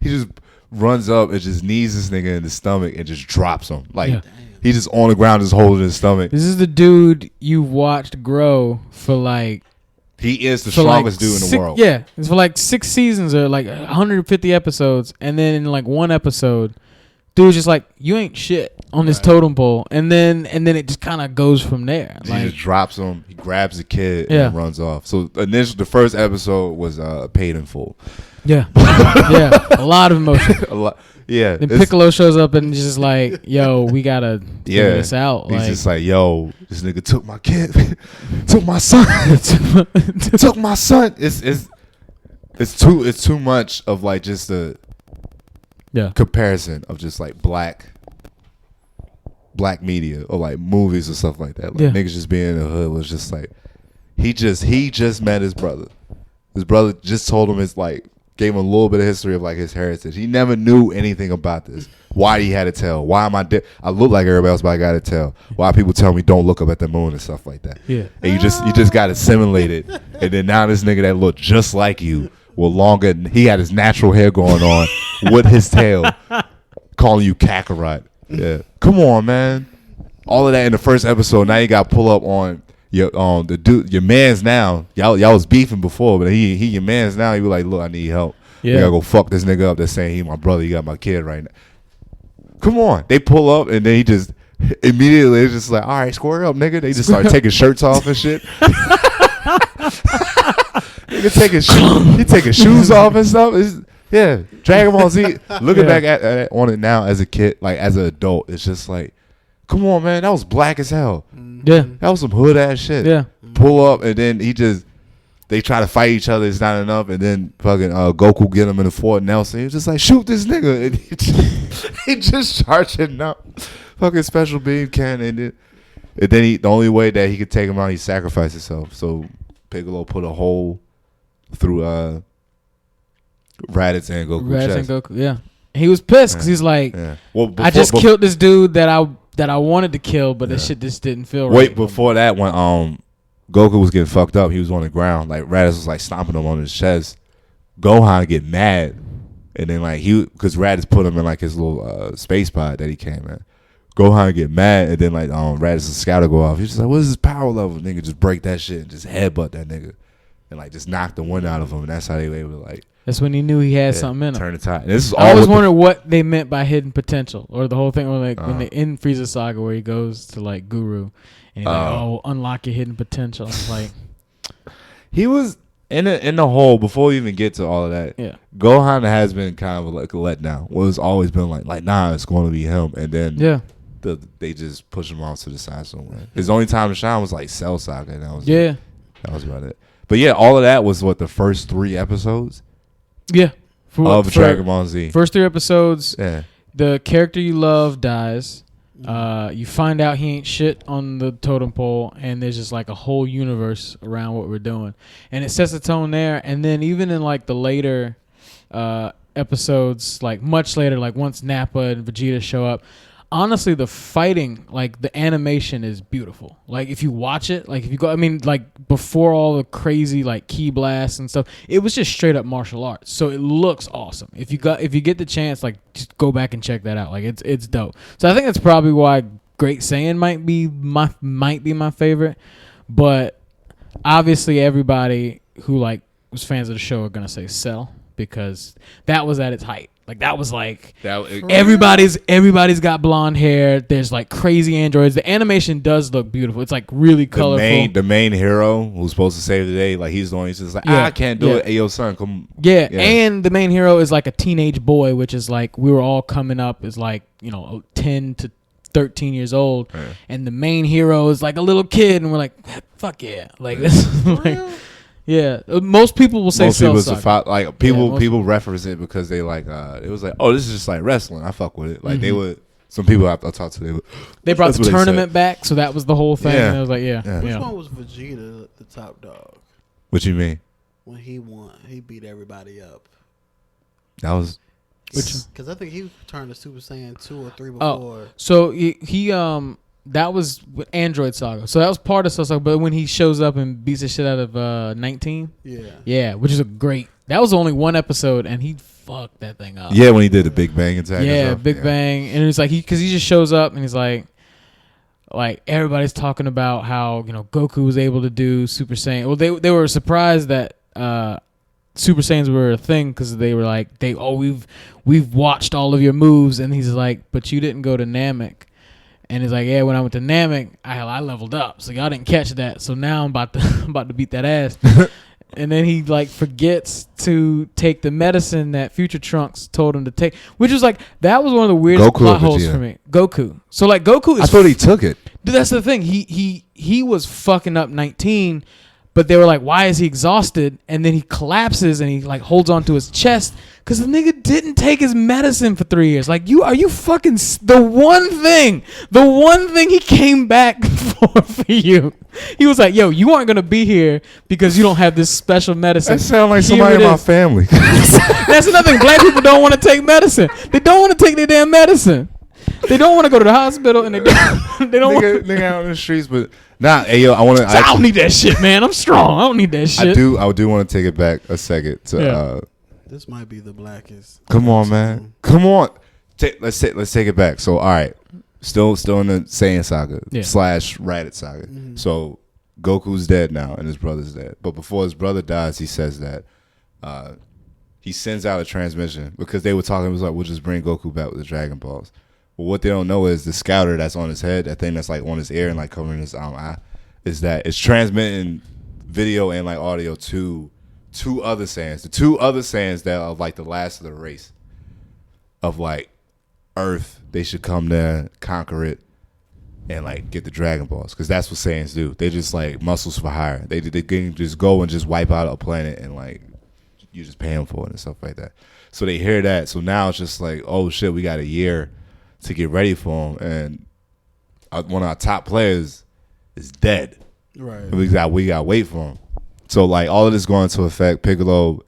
he just runs up and just knees this nigga in the stomach and just drops him. Like he's just on the ground, just holding his stomach. This is the dude you've watched grow for like. He is the strongest dude in the world. Yeah, it's for like 6 seasons or like 150 episodes, and then in like one episode, dude's just like, you ain't shit on this totem pole, and then it just kind of goes from there. He just drops him. He grabs the kid and runs off. So initially, the first episode was paid in full. Yeah, yeah, a lot of emotion. A lot, yeah. Then Piccolo shows up and just like, yo, we gotta figure this out. He's just like, yo, this nigga took my kid, took my son, took my son. It's too much of like just a comparison of just like black black media or like movies or stuff like that. Like Yeah. niggas just being in the hood was just like he just met his brother. His brother just told him gave him a little bit of history of like his heritage. He never knew anything about this. Why he had to tell? Why am I I look like everybody else, but I got to tell. Why people tell me don't look up at the moon and stuff like that. Yeah. And you just got assimilated. And then now this nigga that looked just like you, with longer, he had his natural hair going on with his tail, calling you Kakarot. Yeah, come on, man. All of that in the first episode. Now you got to pull up on your the dude, your man's now. Y'all was beefing before, but he your man's now. You be like, look, I need help. Yeah. We gotta go fuck this nigga up. That's saying he my brother. You got my kid right now. Come on. They pull up and then he just immediately it's just like, all right, square up, nigga. They just start taking shirts off and shit. Nigga taking shoes off and stuff. Yeah, Dragon Ball Z. Looking back on it now as a kid, like as an adult, it's just like, come on, man, that was black as hell. Yeah. That was some hood ass shit. Yeah. Pull up and then they try to fight each other. It's not enough, and then fucking Goku get him in the Fort Nelson. He was just like, shoot this nigga, and he just charging up, fucking special beam cannon, and then the only way that he could take him out, he sacrificed himself. So Piccolo put a hole through Raditz and Goku. Raditz and Goku. Yeah. He was pissed because he's like, well, I just killed this dude that I wanted to kill, but this shit just didn't feel right. Wait, before that, when Goku was getting fucked up, he was on the ground. Like Raditz was like stomping him on his chest. Gohan get mad, and then like because Raditz put him in like his little space pod that he came in. Gohan get mad, and then like Raditz's scouter go off. He's just like, "What is his power level?" Nigga just break that shit and just headbutt that nigga, and like just knock the wind out of him. And that's how they were able to like. That's when he knew he had something in him. Turn the tide. This is I always wondered what they meant by hidden potential, or the whole thing when they in Frieza Saga where he goes to like Guru, and he's like, "Oh, unlock your hidden potential." It's like he was in the hole before we even get to all of that. Yeah, Gohan has been kind of like a letdown. Well, it's always been like nah, it's going to be him, and then they just push him off to the side somewhere. His only time to shine was like Cell Saga, and that was about it. But yeah, all of that was what the first 3 episodes. Yeah, of Dragon Ball Z. First 3 episodes. Yeah, the character you love dies. You find out he ain't shit on the totem pole, and there's just like a whole universe around what we're doing, and it sets the tone there. And then even in like the later episodes, like much later, like once Nappa and Vegeta show up, honestly, the fighting, like the animation is beautiful. Like if you watch it, like if you go, I mean, like before all the crazy like key blasts and stuff, it was just straight up martial arts. So it looks awesome. If you get the chance, like just go back and check that out. Like it's dope. So I think that's probably why Great Saiyan might be my favorite. But obviously everybody who like was fans of the show are gonna say Cell, because that was at its height. Like that was like everybody's got blonde hair. There's like crazy androids. The animation does look beautiful. It's like really colorful. The main hero who's supposed to save the day, like he's the one who's just like, I can't do it. Hey, yo, son, come. Yeah, and the main hero is like a teenage boy, which is like we were all coming up as like 10 to 13 years old, and the main hero is like a little kid, and we're like, fuck yeah, like this, like. Yeah, most people will say Cell Saga. Like people reference it because they like it was like, oh, this is just like wrestling. I fuck with it. Like they would. Some people I talked to, they brought the tournament back, so that was the whole thing. Yeah. And I was like, Which one was Vegeta the top dog? What you mean? When he won, he beat everybody up. That was. Because I think he turned to Super Saiyan 2 or 3 before. Oh, so he that was with Android Saga. So that was part of Cell Saga. But when he shows up and beats the shit out of 19, which is that was only 1 episode, and he fucked that thing up. Yeah, when he did the Big Bang attack. Yeah, Big Bang, and it's like because he just shows up and he's like everybody's talking about how Goku was able to do Super Saiyan. Well, they were surprised that Super Saiyans were a thing because they were like we've watched all of your moves, and he's like, but you didn't go to Namek. And he's like, yeah, when I went to Namek, I leveled up. So y'all didn't catch that. So now I'm about to beat that ass. And then he like forgets to take the medicine that Future Trunks told him to take, which was like that was one of the weirdest plot holes for me. Goku. So like Goku is. I thought he took it. That's the thing. He was fucking up 19, But they were like, why is he exhausted? And then he collapses and he like holds onto his chest because the nigga didn't take his medicine for 3 years. Like, are you fucking the one thing he came back for you. He was like, yo, you aren't going to be here because you don't have this special medicine. That sounds like somebody in my family. That's another thing. Black people don't want to take medicine. They don't want to take their damn medicine. They don't want to go to the hospital and they don't want nigga out in the streets, but hey yo, I don't need that shit, man. I'm strong. I don't need that shit. I do want to take it back a second to this might be the blackest. Come on, man. Come on. Let's take it back. So all right. Still in the Saiyan saga / Raditz saga. Mm-hmm. So Goku's dead now and his brother's dead. But before his brother dies, he says that he sends out a transmission because they were talking. It was like, we'll just bring Goku back with the Dragon Balls. But what they don't know is the scouter that's on his head, that thing that's like on his ear and like covering his eye, is that it's transmitting video and like audio to two other Saiyans. The two other Saiyans that are like the last of the race of like Earth. They should come there, conquer it, and like get the Dragon Balls, because that's what Saiyans do. They just like muscles for hire. They can just go and just wipe out a planet and like you just pay them for it and stuff like that. So they hear that. So now it's just like, oh shit, we got a year to get ready for them, and one of our top players is dead. Right. And we got to wait for him. So like all of this going to affect Piccolo.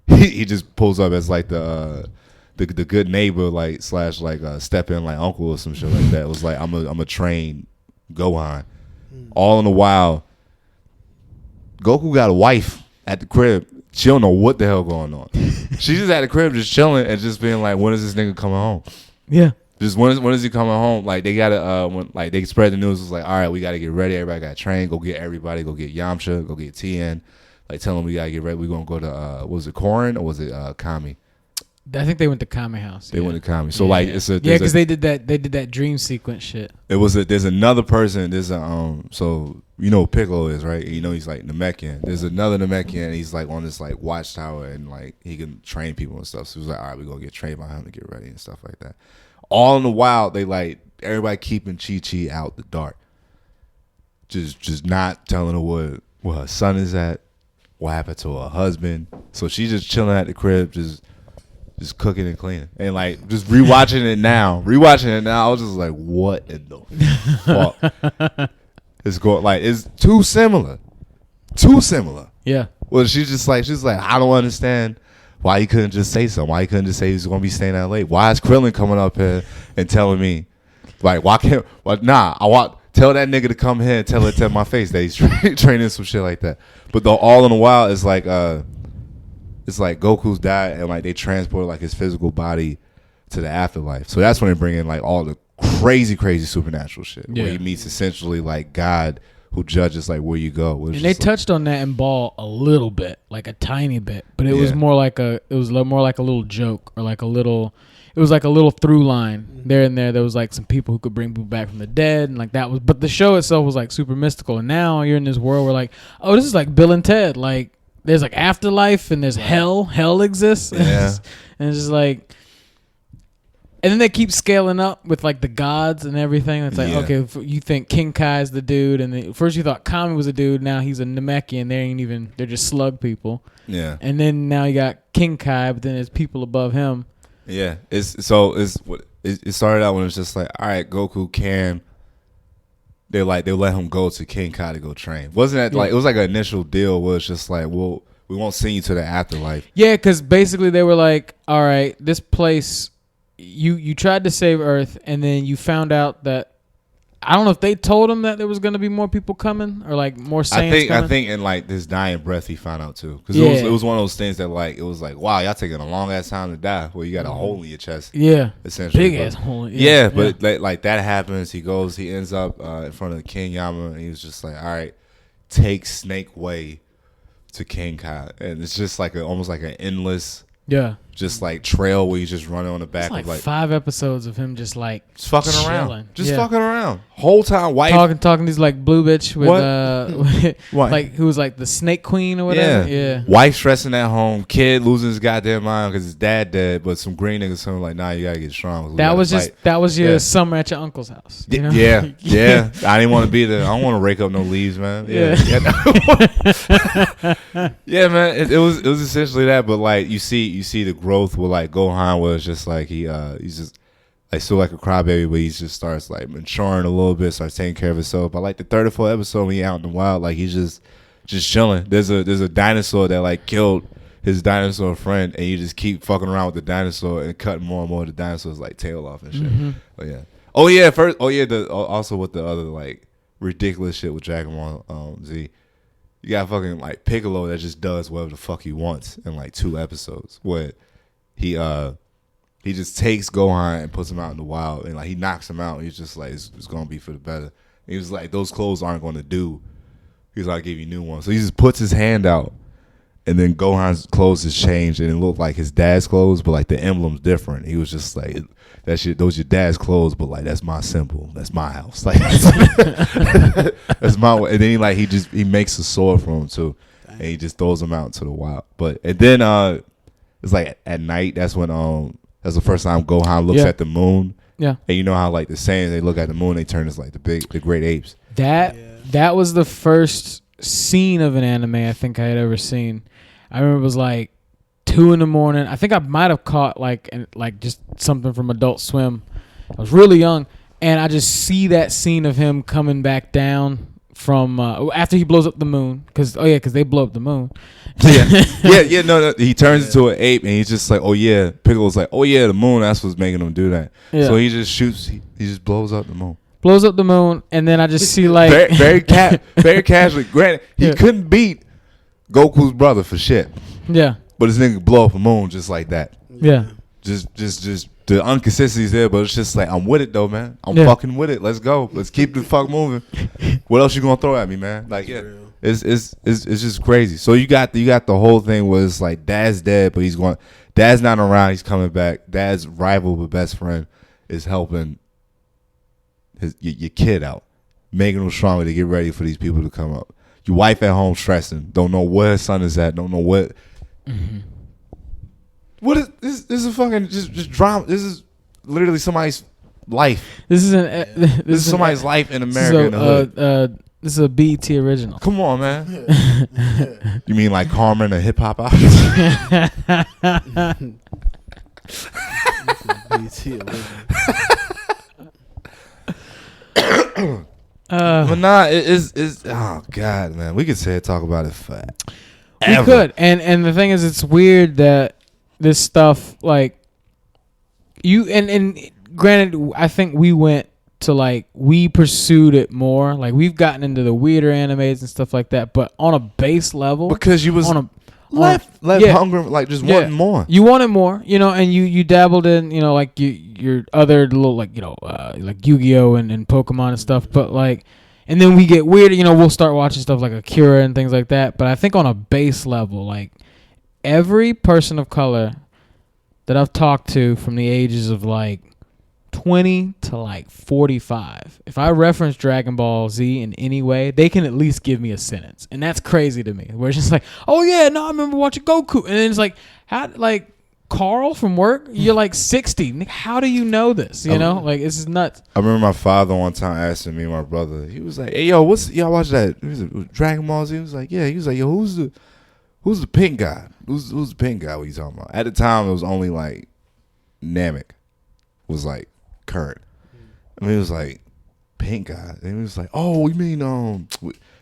He just pulls up as like the good neighbor, like / step in like uncle or some shit like that. It was like, I'm a train Gohan. All in the while, Goku got a wife at the crib. She don't know what the hell going on. She's just at the crib just chilling and just being like, when is this nigga coming home? Yeah. Just when is he coming home? Like they gotta when like they spread the news, it was like, all right, we gotta get ready. Everybody got trained. Go get everybody. Go get Yamcha. Go get Tien. Like tell them we gotta get ready. We gonna go to was it Korin or was it Kami? I think they went to Kami house. They went to Kami. So like it's a because they did that dream sequence shit. There's another person. There's a so you know who Piccolo is, right? You know he's like Namekian. There's another Namekian. And he's like on this like watchtower and like he can train people and stuff. So he was like, all right, we're gonna get trained by him to get ready and stuff like that. All in the while, they like everybody keeping Chi out the dark. Just not telling her where her son is at, what happened to her husband. So she's just chilling at the crib, just cooking and cleaning. And like just rewatching it now, I was just like, what in the fuck? It's too similar. Yeah. Well, she's like, I don't understand why he couldn't just say something. Why he couldn't just say he's gonna be staying out late? Why is Krillin coming up here and telling me, like, why can't? Tell that nigga to come here and tell it to my face that he's training some shit like that. But all in a while, it's like Goku's died and like they transport like his physical body to the afterlife. So that's when they bring in like all the crazy supernatural shit where he meets essentially like God, who judges like where you go. And they touched on that in Ball a little bit, like a tiny bit, but it was more like a little joke or like a little. It was like a little through line there and there. There was like some people who could bring people back from the dead, and like that was. But the show itself was like super mystical. And now you're in this world where like, oh, this is like Bill and Ted. Like there's like afterlife and there's hell. Hell exists. Yeah. And it's just like. And then they keep scaling up with like the gods and everything. It's like, okay, you think King Kai's the dude, and first you thought Kami was a dude. Now he's a Namekian. They're just slug people. Yeah. And then now you got King Kai, but then there's people above him. Yeah. It started out when it's just like, all right, Goku can. They let him go to King Kai to go train. Wasn't that like it was like an initial deal where it's just like, well, we won't send you to the afterlife. Yeah, because basically they were like, all right, this place. You tried to save Earth, and then you found out that I don't know if they told him that there was going to be more people coming or like more Saiyans coming. I think in like this dying breath he found out too, because it was one of those things that like it was like, wow, y'all taking a long ass time to die. Well, you got a hole in your chest. Yeah, essentially big ass hole. But like that happens. He ends up in front of King Yama, and he was just like, all right, take Snake Way to King Kai, and it's just like almost like an endless. Yeah. just like trail where he's just running on the back It's like of like 5 episodes of him just like just fucking chilling. around, just fucking around, whole time. Wife talking these like blue bitch with What? like who was like the snake queen or whatever. Yeah. Wife stressing at home, kid losing his goddamn mind because his dad dead, but some green niggas telling him like, nah, you gotta get strong. That was your summer at your uncle's house. You know? Yeah. I didn't want to be there. I don't want to rake up no leaves, man. Yeah, yeah, man. It was essentially that, but like you see the growth with like Gohan was just like he's just like still like a crybaby, but he just starts like maturing a little bit, starts taking care of himself. But like the 3rd or 4th episode when he out in the wild, like he's just chilling. There's a dinosaur that like killed his dinosaur friend, and you just keep fucking around with the dinosaur and cutting more and more of the dinosaur's like tail off and shit. Mm-hmm. But yeah. Also with the other like ridiculous shit with Dragon Ball Z. You got fucking like Piccolo that just does whatever the fuck he wants in like 2 episodes. Where he just takes Gohan and puts him out in the wild, and like he knocks him out. And he's just like it's gonna be for the better. And he was like, those clothes aren't gonna do. He's like, I'll give you new ones. So he just puts his hand out, and then Gohan's clothes has changed, and it looked like his dad's clothes, but like the emblem's different. He was just like, that shit, those your dad's clothes, but like that's my symbol, that's my house, like that's my way. And then he makes a sword for him too, and he just throws him out into the wild. And then it's like at night. That's when that's the first time Gohan looks at the moon. Yeah, and you know how like the saying they look at the moon, they turn into like the great apes. That was the first scene of an anime I think I had ever seen. I remember it was like 2 a.m. I think I might have caught like just something from Adult Swim. I was really young, and I just see that scene of him coming back down from after he blows up the moon, because they blow up the moon. No, he turns into an ape, and he's just like, oh yeah, Piccolo's like, oh yeah, the moon, that's what's making him do that. Yeah. So he just shoots, he just blows up the moon. Blows up the moon, and then I just see like very casually. Granted, he couldn't beat Goku's brother for shit. Yeah, but this nigga blow up a moon just like that. Yeah, just the inconsistencies there, but it's just like I'm with it though, man. I'm fucking with it. Let's go. Let's keep the fuck moving. What else you gonna throw at me, man? Like it's just crazy. So you got the whole thing where it's like Dad's dead, but Dad's not around. He's coming back. Dad's rival but best friend is helping your kid out, making him stronger to get ready for these people to come up. Your wife at home stressing, don't know where her son is at, don't know what. Mm-hmm. What is this? This is fucking just drama. This is literally somebody's life. This is somebody's life in America. In the hood. This is a BET original. Come on, man. You mean like Carmen, a hip hop artist? BET original. But nah, it's oh god, man, we could talk about it forever. We could, and the thing is, it's weird that this stuff like you and granted, I think we pursued it more. Like we've gotten into the weirder animes and stuff like that, but on a base level, because you was left hungry, like just wanting more. You wanted more, and you dabbled in, like your other little like like Yu-Gi-Oh and Pokemon and stuff, but like, and then we get weird. We'll start watching stuff like Akira and things like that. But I think on a base level, like every person of color that I've talked to from the ages of like 20 to like 45, if I reference Dragon Ball Z in any way, they can at least give me a sentence, and that's crazy to me. Where it's just like, oh yeah, no, I remember watching Goku, and then it's like, how, like Carl from work, you're like 60. How do you know this? Like this is nuts. I remember my father one time asking me and my brother. He was like, "Hey yo, y'all watch that? Dragon Ball Z?" He was like, "Yeah." He was like, "Yo, who's the pink guy? Who's the pink guy? What you talking about?" At the time, it was only like Namek was like current. I mean, it was like pink guy, and he was like, "Oh, you mean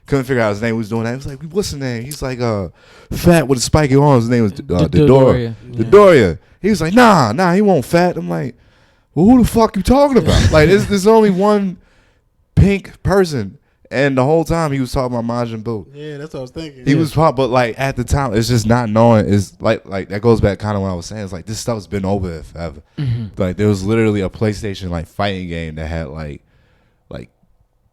couldn't figure out his name. He was doing that. He was like, what's his name? He's like fat with the spiky arms. His name was Dodoria. Dodoria. He was like, nah, he won't fat. I'm like, well, who the fuck you talking about? Like, there's only one pink person, and the whole time he was talking about Majin Buu. Yeah, that's what I was thinking. He was talking, but like at the time, it's just not knowing. Is like that goes back kind of what I was saying. It's like this stuff's been over there forever. Mm-hmm. Like there was literally a PlayStation like fighting game that had like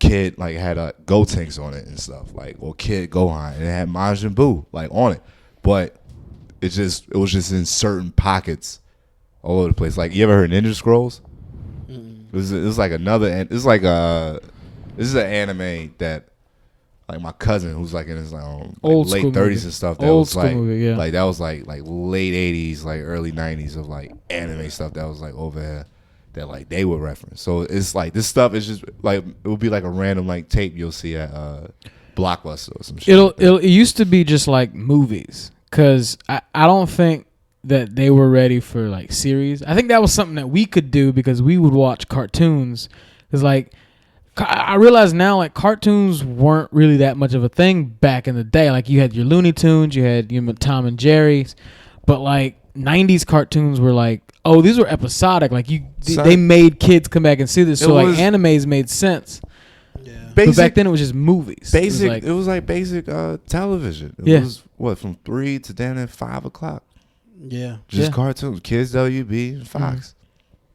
Kid like had Gotenks on it and stuff, like, or Kid Gohan, and it had Majin Buu like on it, but it was just in certain pockets all over the place. Like, you ever heard Ninja Scrolls? It was like another. It's like this is an anime that like my cousin who's like in his Old late 30s and stuff. That Old was school like movie, yeah. like that was like late 80s, like early 90s of like anime stuff that was like over here that like they would reference. So it's like this stuff is just like it would be like a random like tape you'll see at Blockbuster or some shit. It used to be just like movies, because I don't think that they were ready for like series. I think that was something that we could do because we would watch cartoons. Because like I realize now, like, cartoons weren't really that much of a thing back in the day. Like, you had your Looney Tunes, you had your Tom and Jerry's, but like 90s cartoons were like, oh, these were episodic. Like they made kids come back and see this. So like animes made sense. Yeah. But back then it was just movies. It was like basic television. It was what, from 3 to damn near 5 o'clock. Yeah. Just cartoons. Kids WB and Fox.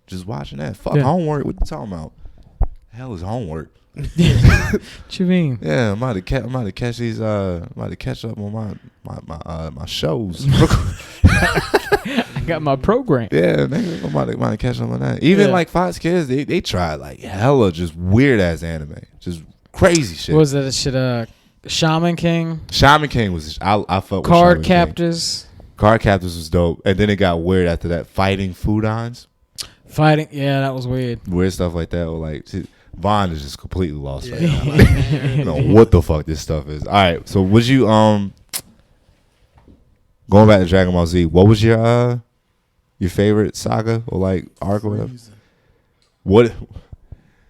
Just watching that. Fuck homework. What you talking about? Hell is homework. What you mean? Yeah, I'm about to catch these. I'm about to catch up on my shows. I got my program. Yeah, nigga, I'm about to catch up on that. Even like Fox Kids, they tried like hella just weird ass anime, just crazy shit. What was that shit? Shaman King. Shaman King was I felt Card Captors. Card Captors was dope, and then it got weird after that. Fighting Foodons. Yeah, that was weird. Weird stuff like that. Or like Vaughn is just completely lost right now. Like, I don't know what the fuck this stuff is. All right, so would you going back to Dragon Ball Z? What was your favorite saga or like arc or whatever? What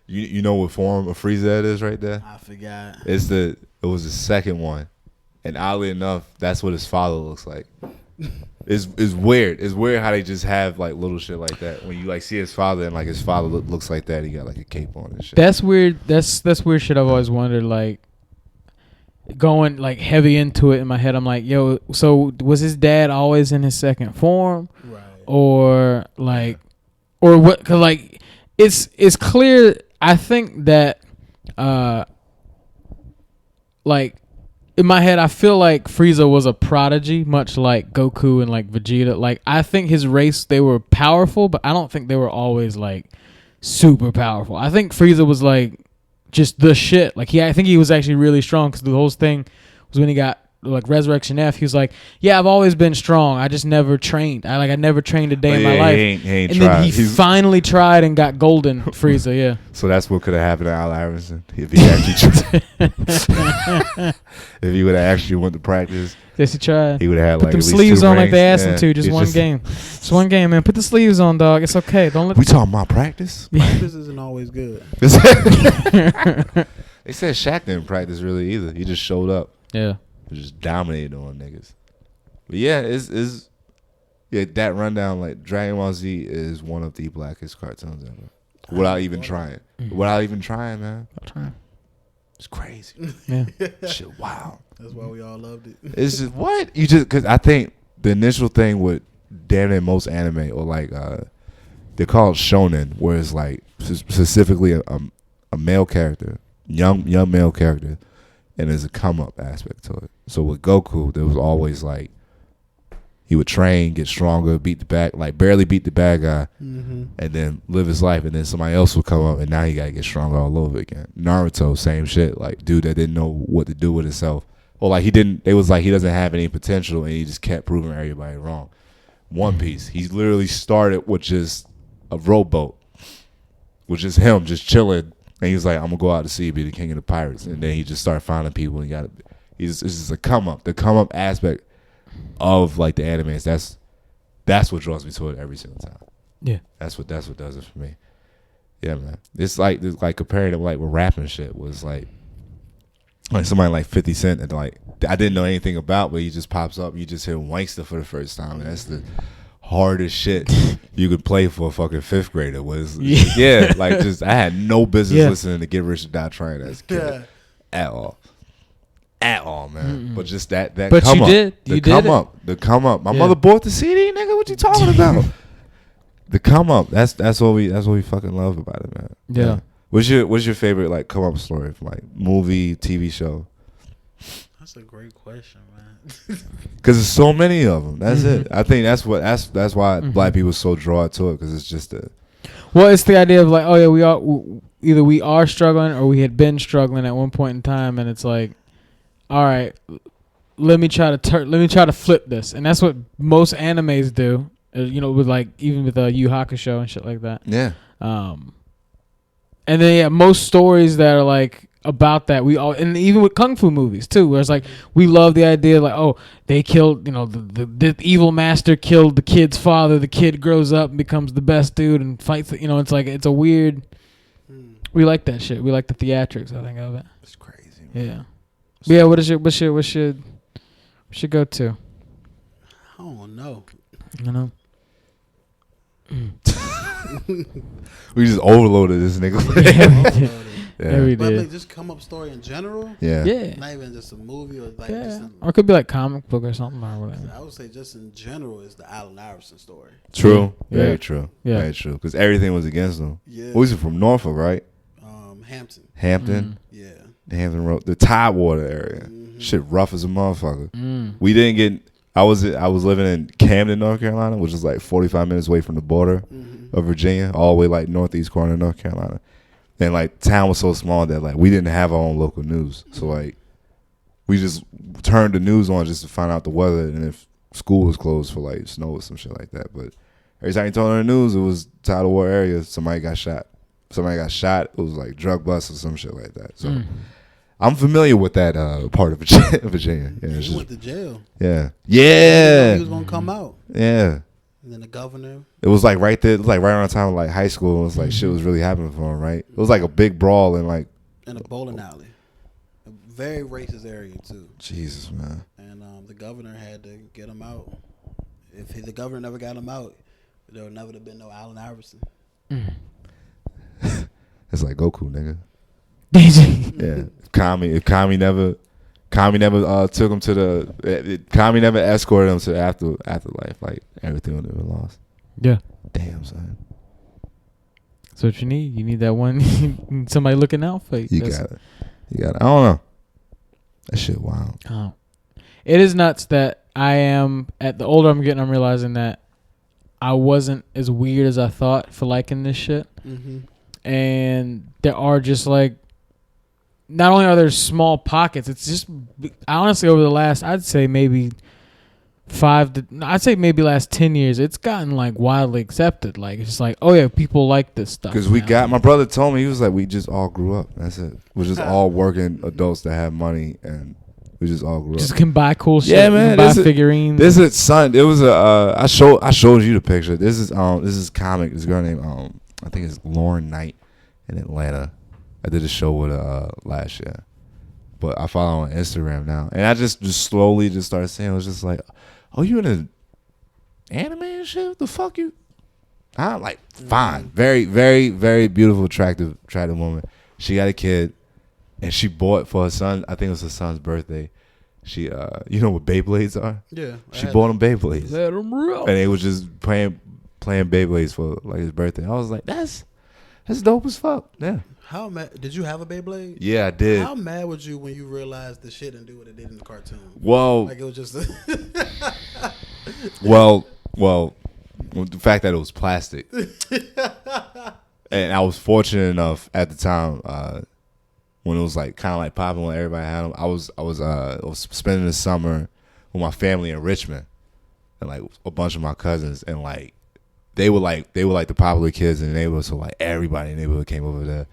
you know what form of Frieza that is right there? I forgot. It was the second one, and oddly enough, that's what his father looks like. It's weird. It's weird how they just have like little shit like that. When you like see his father and like his father looks like that, he got like a cape on and shit. That's weird. That's weird shit. I've always wondered. Like going like heavy into it in my head. I'm like, yo. So was his dad always in his second form, right? Or what? Cause like it's clear. I think that like. In my head, I feel like Frieza was a prodigy, much like Goku and like Vegeta. Like, I think his race, they were powerful, but I don't think they were always like super powerful. I think Frieza was like just the shit. Like, I think he was actually really strong, because the whole thing was when he got like Resurrection F. He was like, "Yeah, I've always been strong. I just never trained. I never trained a day in my life." He ain't and tried. Then he finally tried and got golden Frieza. Yeah. So that's what could have happened to Al Iverson if he actually tried. If he would have actually went to practice. Yes, he tried. He would have had Put like them at least sleeves 2 on like rings. they asked him to. Just one game. Just one game, man. Put the sleeves on, dog. It's okay. Don't let. We talking about practice? Practice isn't always good. They said Shaq didn't practice really either. He just showed up. Yeah. Just dominated on niggas. But yeah, it's that rundown, like Dragon Ball Z is one of the blackest cartoons ever. Without even trying. Without even trying, man. It's crazy. Yeah. Shit, wow. That's why we all loved it. It's just what? Because I think the initial thing with damn near most anime or like they're called shonen, where it's like specifically a male character, young male character, and there's a come up aspect to it. So with Goku, there was always like he would train, get stronger, barely beat the bad guy, and then live his life, and then somebody else would come up, and now he gotta get stronger all over again. Naruto, same shit. Like dude that didn't know what to do with himself, or like it was like he doesn't have any potential, and he just kept proving everybody wrong. One Piece, he literally started with just a rowboat, with just him just chilling. And he was like, I'm going to go out to sea, be the king of the pirates. And then he just started finding people. And it's just a come up. The come up aspect of like the animes, that's what draws me to it every single time. Yeah. That's what does it for me. Yeah, man. It's like comparing it like with rapping shit was like somebody like 50 Cent that like I didn't know anything about, but he just pops up. You just hear Wankster for the first time. And that's the hardest shit you could play for a fucking 5th grader was like just I had no business listening to Get Rich or Die Trying as a kid at all man. But just that but come you up, did the you come did up the come up my mother bought the CD, nigga. What you talking about? The come up, that's what we fucking love about it, man. Yeah. What's your favorite like come up story from like movie, TV show? That's a great question, man. Because there's so many of them. That's it. I think that's why black people so drawn to it, because it's just a. Well, it's the idea of like, oh yeah, either we are struggling or we had been struggling at one point in time, and it's like, all right, let me try to flip this, and that's what most animes do. With like even with Yu Hakusho and shit like that. Yeah. And then most stories that are like about that and even with kung fu movies too, where it's like we love the idea like, oh, they killed, the evil master killed the kid's father, the kid grows up and becomes the best dude and fights, it's like it's a weird. We like that shit. We like the theatrics, I think, of it. It's crazy, man. Yeah. But yeah, what should go to? I don't know. We just overloaded this nigga. Yeah, we But did. like, just come up story in general. Yeah. Not even just a movie or like. Yeah. Or it could be like comic book or something or whatever. I would say just in general is the Allen Iverson story. True. Yeah. Very true. Yeah. Very true. Because everything was against him. Yeah. What was he from? Norfolk, right? Hampton. Hampton. Yeah. The Hampton Road, the Tidewater area. Shit rough as a motherfucker. We didn't get. I was living in Camden, North Carolina, which is like 45 minutes away from the border of Virginia, all the way like northeast corner of North Carolina. And like town was so small that like we didn't have our own local news. So like we just turned the news on just to find out the weather and if school was closed for like snow or some shit like that. But every time you turned on the news, it was Tidal War area. Somebody got shot. It was like drug bust or some shit like that. So I'm familiar with that part of Virginia. Yeah, He went to jail. Yeah. He was gonna come out. Yeah. And then the governor. It was like right there, it was like right around the time of like high school. It was like shit was really happening for him, right? It was like a big brawl in like in a bowling alley, a very racist area too. Jesus, man. And the governor had to get him out. If the governor never got him out, there would never have been no Allen Iverson. It's like Goku, nigga. DJ. Yeah. If Kami never took him to the Kami never escorted him to the afterlife, like everything would have been lost. Yeah. Damn, son. That's what you need. You need that one. Somebody looking out for you. You got it. I don't know. That shit wild. Oh. It is nuts that I am, at the older I'm getting, I'm realizing that I wasn't as weird as I thought for liking this shit. And there are just like, not only are there small pockets, it's just, honestly, over the last, I'd say maybe last 10 years, it's gotten like wildly accepted. Like, it's just like, oh yeah, people like this stuff. Because my brother told me, he was like, we just all grew up. That's it. We're just all working adults that have money, and we just all grew up. Just can buy cool shit. Yeah, man. Buy figurines. This is son. It was I showed you the picture. This is comic. This girl named I think it's Lauren Knight in Atlanta. I did a show with her last year, but I follow her on Instagram now, and I just slowly just started saying, it was just like, oh, you in an anime and shit? What the fuck you? I'm like, fine, very, very, very beautiful, attractive woman. She got a kid, and she bought for her son. I think it was her son's birthday. She, you know what Beyblades are? Yeah. She bought him Beyblades, Let 'em roll. and they was just playing Beyblades for like his birthday. I was like, that's dope as fuck. Yeah. How mad did you have a Beyblade? Yeah, I did. How mad was you when you realized the shit didn't do what it did in the cartoon? Well, Like it was just. well, the fact that it was plastic, and I was fortunate enough at the time when it was like kind of like popping when everybody had them. I was spending the summer with my family in Richmond, and like a bunch of my cousins, and like they were like the popular kids in the neighborhood, so like everybody in the neighborhood came over there.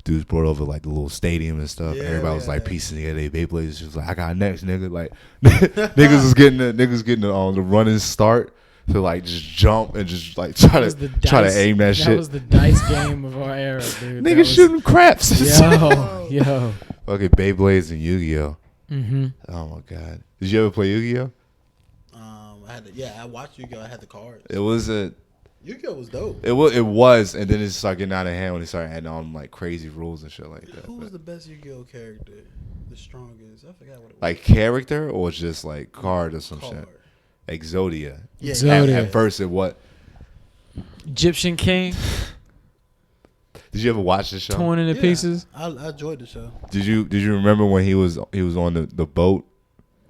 Dudes brought over like the little stadium and stuff. Yeah, everybody was like piecing together their Beyblades. She was like, I got next, nigga. Like niggas was getting the running start to like just jump and just like try to aim that shit. That was the dice game of our era, dude. Niggas shooting craps. Yo. Okay, Beyblades and Yu-Gi-Oh. Mm-hmm. Oh my god. Did you ever play Yu-Gi-Oh? I watched Yu-Gi-Oh. I had the cards. It was Yu-Gi-Oh was dope. It was, and then it started getting out of hand when they started adding on like crazy rules and shit like that. Who was the best Yu-Gi-Oh character? The strongest? I forgot what it was. Like character or just like card or some shit? Exodia. Yeah. Exodia. At first it what? Egyptian King. Did you ever watch the show? Torn into pieces. I enjoyed the show. Did you remember when he was on the boat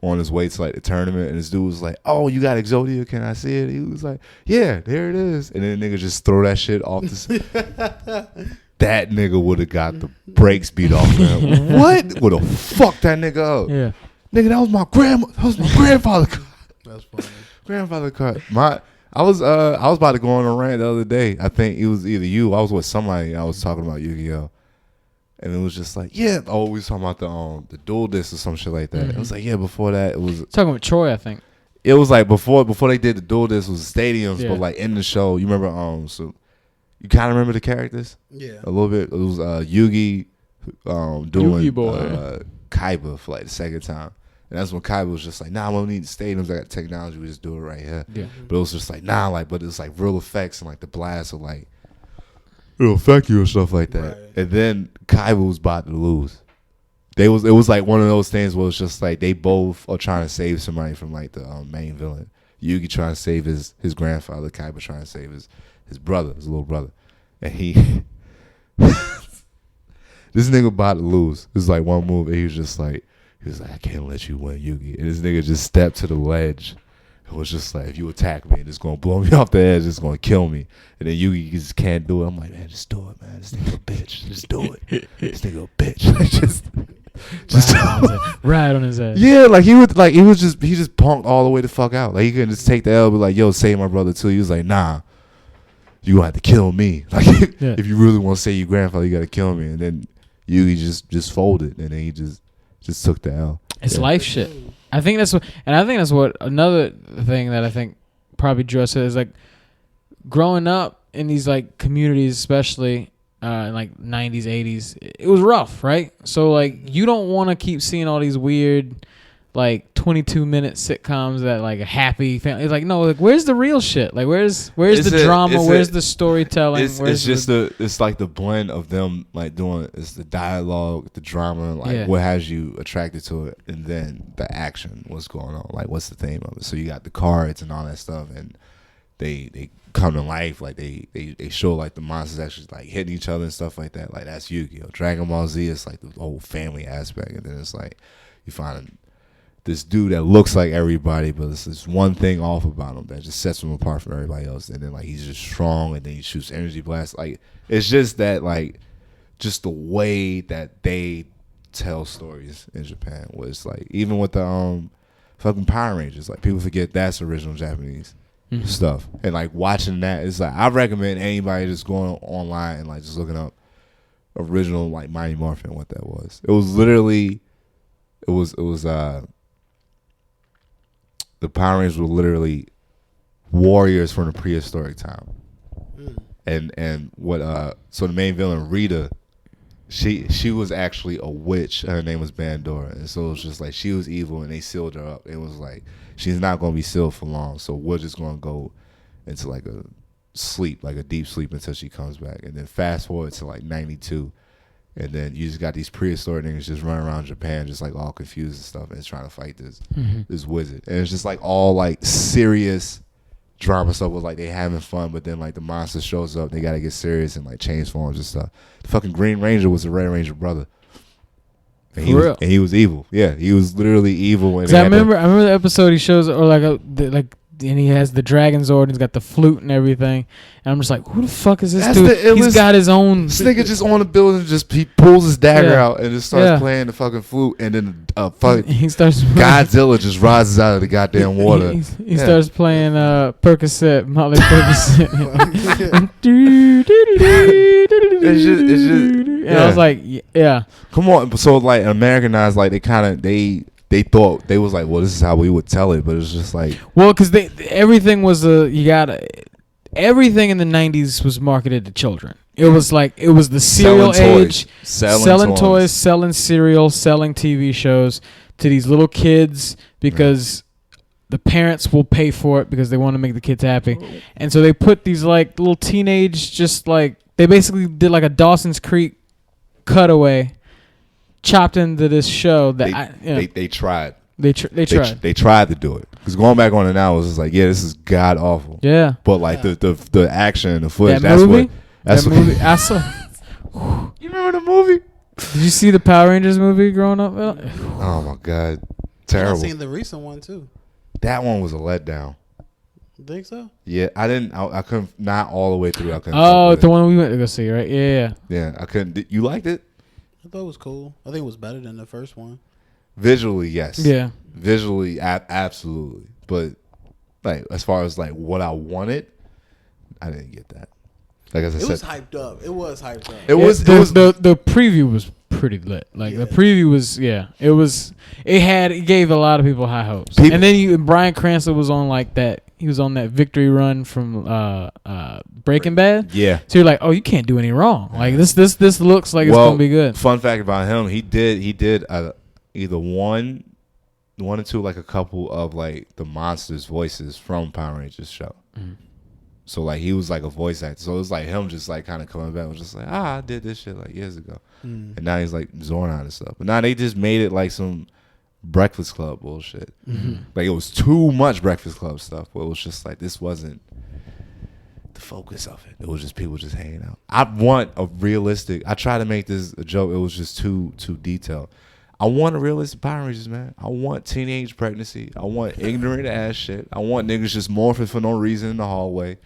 on his way to like the tournament, and this dude was like, "Oh, you got Exodia? Can I see it?" He was like, "Yeah, there it is." And then the nigga just throw that shit off the. That nigga would have got the brakes beat off him. What? Would have fucked that nigga up? Yeah, nigga, that was my grandfather car. That's funny. Grandfather car. I was about to go on a rant the other day. I think it was either you. I was with somebody. I was talking about Yu-Gi-Oh. And it was just like, yeah. Oh, we was talking about the dual disc or some shit like that. It was like, yeah. Before that, it was talking with Troy, I think. It was like before they did the dual disc was stadiums, Yeah. but like in the show, you remember so you kind of remember the characters, Yeah. a little bit. It was Yugi doing Yugi boy. Kaiba for like the second time, and that's when Kaiba was just like, nah, we don't need the stadiums. I got technology. We just do it right here. Yeah. But it was just like, nah, like, but it's like real effects and like the blast of like it'll affect you and stuff like that. Right. And then Kaiba was about to lose. It was like one of those things where it's just like they both are trying to save somebody from like the main villain. Yugi trying to save his grandfather, Kaiba trying to save his brother, his little brother. And he this nigga about to lose. It was like one move and he was like, I can't let you win, Yugi. And this nigga just stepped to the ledge. It was just like, if you attack me, it's gonna blow me off the edge, it's gonna kill me. And then Yugi just can't do it. I'm like, man, just do it, man. This nigga a bitch. Just do it. This nigga a bitch. Like just Ride on his ass. yeah, like he just punked all the way the fuck out. Like he couldn't just take the L, be like, yo, save my brother too. He was like, nah, you gonna have to kill me. Like if you really want to save your grandfather, you gotta kill me. And then Yugi just folded, and then he just took the L. It's life shit. I think that's what another thing that I think probably drew us is like growing up in these like communities, especially in like 90s, 80s. It was rough, right? So like you don't want to keep seeing all these weird like 22-minute sitcoms that like a happy family. It's like, no, like where's the real shit? Like where's the drama? Where's the storytelling? It's like the blend of them like doing it's the dialogue, the drama, like what has you attracted to it, and then the action, what's going on, like what's the theme of it. So you got the cards and all that stuff, and they come to life, like they show like the monsters actually like hitting each other and stuff like that. Like that's Yu-Gi-Oh. Dragon Ball Z is like the whole family aspect, and then it's like you find this dude that looks like everybody, but it's this one thing off about him that just sets him apart from everybody else. And then like he's just strong, and then he shoots energy blasts. Like it's just that like just the way that they tell stories in Japan was like even with the fucking Power Rangers. Like people forget that's original Japanese stuff, and like watching that, it's like I recommend anybody just going online and like just looking up original like Mighty Morphin, what that was. It was literally the Power Rangers were literally warriors from the prehistoric time. And what so the main villain Rita, she was actually a witch. Her name was Bandora, and so it was just like she was evil, and they sealed her up. It was like she's not gonna be sealed for long, so we're just gonna go into like a sleep, like a deep sleep until she comes back. And then fast forward to like 92. And then you just got these prehistoric niggas just running around Japan, just like all confused and stuff, and trying to fight this wizard. And it's just like all like serious drama stuff with like they having fun, but then like the monster shows up, they gotta get serious and like change forms and stuff. The fucking Green Ranger was the Red Ranger brother. And he was evil. Yeah, he was literally evil. And I remember the episode he shows, or and he has the Dragon Zord, and he's got the flute and everything. And I'm just like, who the fuck is this dude? He's got his own. This nigga just on the building, he pulls his dagger out and just starts playing the fucking flute, and then he starts Godzilla just rises out of the goddamn water. He starts playing Percocet, Molly Percocet. And I was like, yeah. Come on. So like Americanized, like they thought they was like, well, this is how we would tell it, but it's just like, well, because everything was everything in the 90s was marketed to children. It was the cereal age, selling toys, selling cereal, selling TV shows to these little kids because the parents will pay for it because they want to make the kids happy. And so they put these like little teenage, just like they basically did like a Dawson's Creek cutaway, chopped into this show that they tried. They tried. They tried to do it. Because going back on it now was just like, yeah, this is god awful. Yeah. But like the action and the footage, that movie. I saw. You remember the movie? Did you see the Power Rangers movie growing up? Oh my god. Terrible. I seen the recent one too. That one was a letdown. You think so? Yeah, I didn't. I couldn't. Not all the way through. I couldn't. Oh, the one we went to go see, right? Yeah. Yeah, I couldn't. You liked it? I thought it was cool. I think it was better than the first one. Visually, yes. Yeah. Visually, absolutely. But like, as far as like what I wanted, I didn't get that. Like as I said, It was hyped up. It was hyped up. It was the preview was pretty lit. Like the preview was it gave a lot of people high hopes. And then Bryan Cranston was on like that. He was on that victory run from Breaking Bad. Yeah. So you're like, oh, you can't do any wrong. Like this looks like it's gonna be good. Fun fact about him, he did either one or two, like a couple of like the monsters voices from Power Rangers show. Mm-hmm. So like he was like a voice actor. So it was like him just like kind of coming back, was just like, I did this shit like years ago, and now he's like Zordon and stuff. But now they just made it like some Breakfast Club bullshit. Mm-hmm. Like it was too much Breakfast Club stuff. Where it was just like this wasn't the focus of it. It was just people just hanging out. I want a realistic. I try to make this a joke. It was just too detailed. I want a realistic Power Rangers, man. I want teenage pregnancy. I want ignorant ass shit. I want niggas just morphing for no reason in the hallway.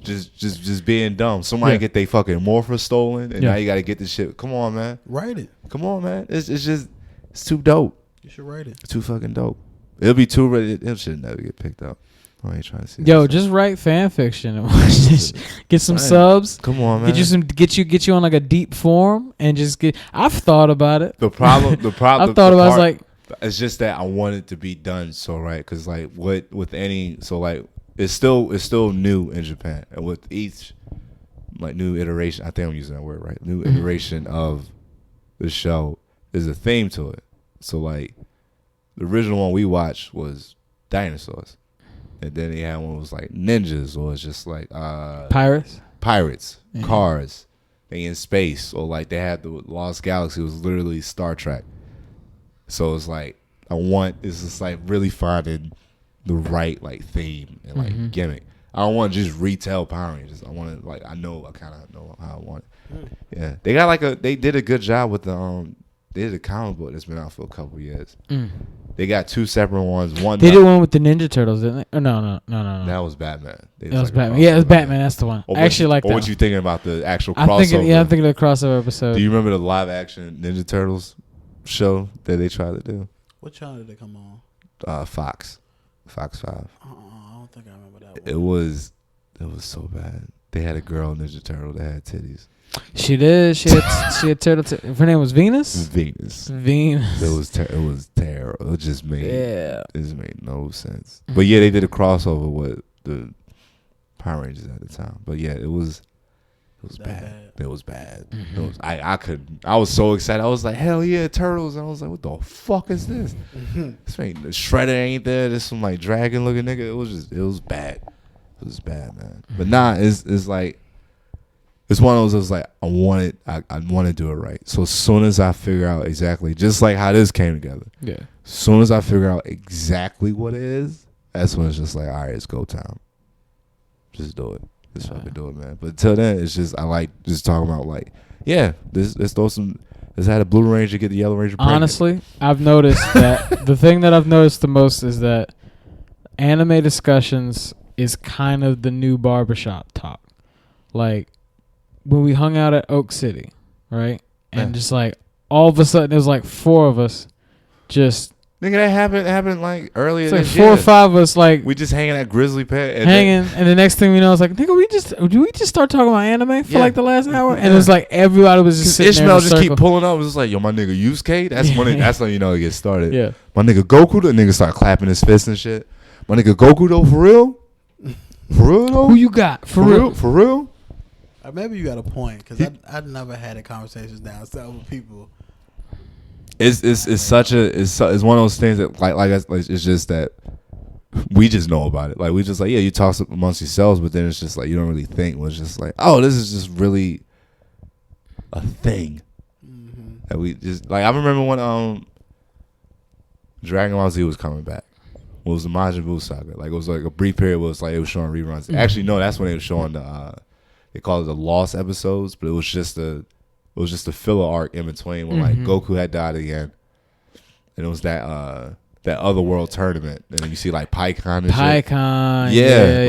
Just being dumb. Somebody get their fucking morpher stolen, and now you got to get this shit. Come on, man. Write it. Come on, man. It's too dope. You should write it. It's too fucking dope. It'll be too ready. It should never get picked up. I ain't trying to see. Yo, just write fan fiction and get some subs. Come on, man. Get you on like a deep forum and just get. I've thought about it. The problem. I've thought about. It's like it's just that I want it to be done so right, because like with any like it's still new in Japan, and with each like new iteration, I think I'm using that word right. New iteration of the show is a theme to it. So like the original one we watched was dinosaurs. And then they had one that was like ninjas, or it's just like pirates, cars, they in space, or like they had the Lost Galaxy, was literally Star Trek. So it's like it's just like really finding the right like theme and like gimmick. I don't want to just retell Power Rangers. I want to like I kind of know how I want it. Yeah, they got they did a good job with the they did a comic book that's been out for a couple years. They got two separate ones. They did one with the Ninja Turtles, didn't they? Oh, no. That was Batman. That was Batman. Yeah, it was Batman. That's the one. I actually like that. Or what you thinking about the actual crossover? I'm thinking of the crossover episode. Do you remember the live action Ninja Turtles show that they tried to do? What channel did they come on? Fox 5. I don't think I remember that one. It was so bad. They had a girl Ninja Turtle that had titties. She did. She had turtle. Her name was Venus. Venus. It was terrible. It just made no sense. But yeah, they did a crossover with the Power Rangers at the time. But yeah, it was bad. It was bad. I was so excited. I was like, hell yeah, turtles. And I was like, what the fuck is this? This ain't the Shredder ain't there. There's some like dragon looking nigga. It was bad. It was bad, man. But nah, it's like. It's one of those that's like I want to do it right. So as soon as I figure out exactly, just like how this came together. Yeah. As soon as I figure out exactly what it is, that's when it's just like, all right, it's go time. Just do it. Just fucking do it, man. But until then, it's just I like just talking about like, yeah, let's throw some. Let's have a Blue Ranger get the Yellow Ranger pregnant. Honestly, I've noticed that the thing that I've noticed the most is that anime discussions is kind of the new barbershop talk. Like. When we hung out at Oak City, right? And just like all of a sudden there was like four of us just nigga, that happened like earlier it's like this four year. or five of us like we just hanging at Grizzly Pet and the next thing we know it's like nigga do we just start talking about anime for like the last hour? And it was like everybody was just sitting Ishmael there in a just circle. keep pulling up. It was just like, yo, my nigga Yusuke, that's when you know it gets started. Yeah. My nigga Goku, the nigga start clapping his fists and shit. My nigga Goku though, for real? For real though? Who you got? For real? For real? Maybe you got a point, because I'd never had a conversations down south with people. It's one of those things that like it's just that we just know about it. Like we just like, yeah, you talk amongst yourselves, but then it's just like you don't really think. It's just like, oh, this is just really a thing that we just like. I remember when Dragon Ball Z was coming back. It was the Majin Buu saga. Like it was like a brief period where it was like it was showing reruns. Actually, no, that's when they were showing the. They call it the lost episodes, but it was just a filler arc in between when like Goku had died again, and it was that that other world tournament, and then you see like PyCon and shit. PyCon. Yeah,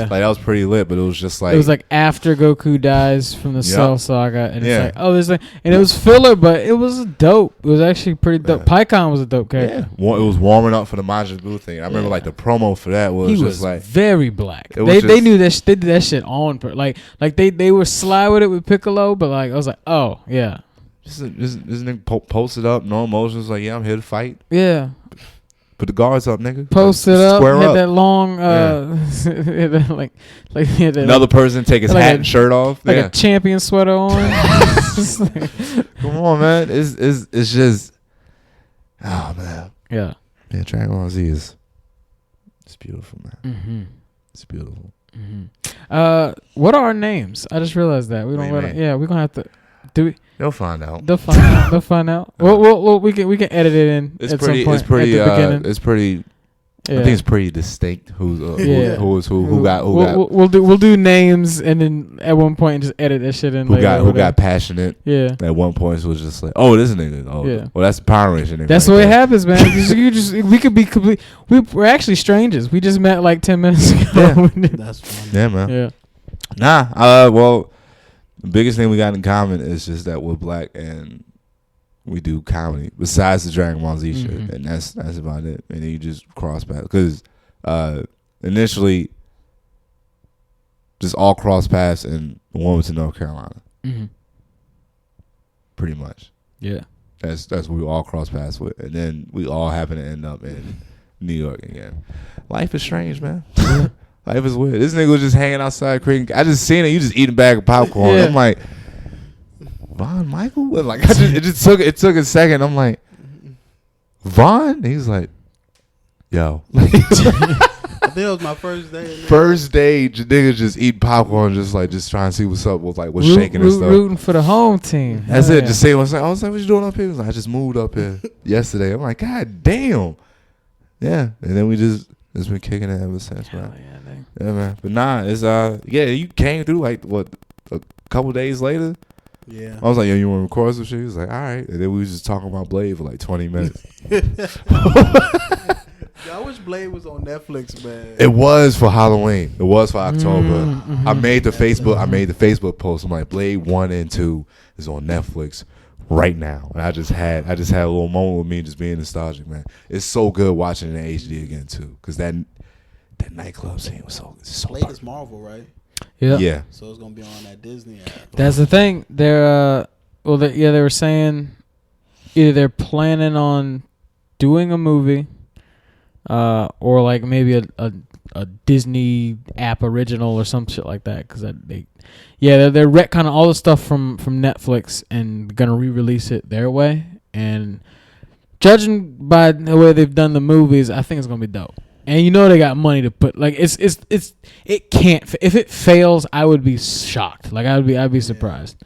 that was pretty lit, but it was just like it was like after Goku dies from the Cell Saga, and it's like, oh, there's like, and it was filler, but it was dope. It was actually pretty dope. PyCon was a dope character. Yeah, it was warming up for the Majin Buu thing. I remember like the promo for that was just like very black. They knew that they did that shit on like they were sly with it with Piccolo, but like I was like, oh yeah. This nigga posted up, no emotions, like, yeah, I'm here to fight. Yeah. Put the guards up, nigga. Posted up, Square had up. that long, another person take his hat and shirt off. Like a champion sweater on. Come on, man. It's just, oh, man. Yeah. Yeah, Dragon Ball Z it's beautiful, man. Mm-hmm. It's beautiful. Mm-hmm. What are our names? I just realized that. We don't we're going to have to, do we? They'll find out. They'll find out. Well, we can edit it in at some point at the beginning. It's pretty. Yeah. I think it's pretty distinct. Who got. We'll do names, and then at one point just edit that shit in. Who got passionate? Yeah. At one point, it was just like, oh, this nigga. Oh, yeah. Well, that's the Power Ranger nigga. That's the way it happens, man. We could be complete. We're actually strangers. We just met like 10 minutes ago. Yeah. That's funny. Yeah, man. Yeah. Nah. Well. The biggest thing we got in common is just that we're black and we do comedy besides the Dragon Ball Z shit, and that's about it. And then you just cross paths because initially just all cross paths in Wilmington, North Carolina, pretty much. Yeah, that's what we all cross paths with, and then we all happen to end up in New York again. Life is strange, man. Life is weird. This nigga was just hanging outside creating. I just seen it. You just eating a bag of popcorn. I'm like, Von Michael? Like, it took a second. I'm like, Von? And he's like, yo. I think it was my first day. First day, nigga just eating popcorn, just trying to see what's up. What's shaking and stuff. Rooting for the home team. That's it. Just saying what's like. I was like, what you doing up here? He was like, I just moved up here yesterday. I'm like, God damn. Yeah. And then it's been kicking it ever since, man. Yeah, man. But nah, it's you came through like what a couple days later. Yeah. I was like, yo, you want to record some shit? He was like, all right. And then we was just talking about Blade for like 20 minutes. I wish Blade was on Netflix, man. It was for Halloween. It was for October. I made the Facebook post. I'm like, Blade 1 and 2 is on Netflix right now. And I just had a little moment with me just being nostalgic, man. It's so good watching it in HD again too, because that nightclub scene was so Blade is Marvel, right? Yeah. So it's gonna be on that Disney app. That's the thing. They're they were saying either they're planning on doing a movie, or like maybe a Disney app original or some shit like that. Because they're retconning all the stuff from Netflix and gonna re-release it their way. And judging by the way they've done the movies, I think it's gonna be dope. And you know they got money to put. Like it can't. If it fails, I would be shocked. Like I'd be surprised.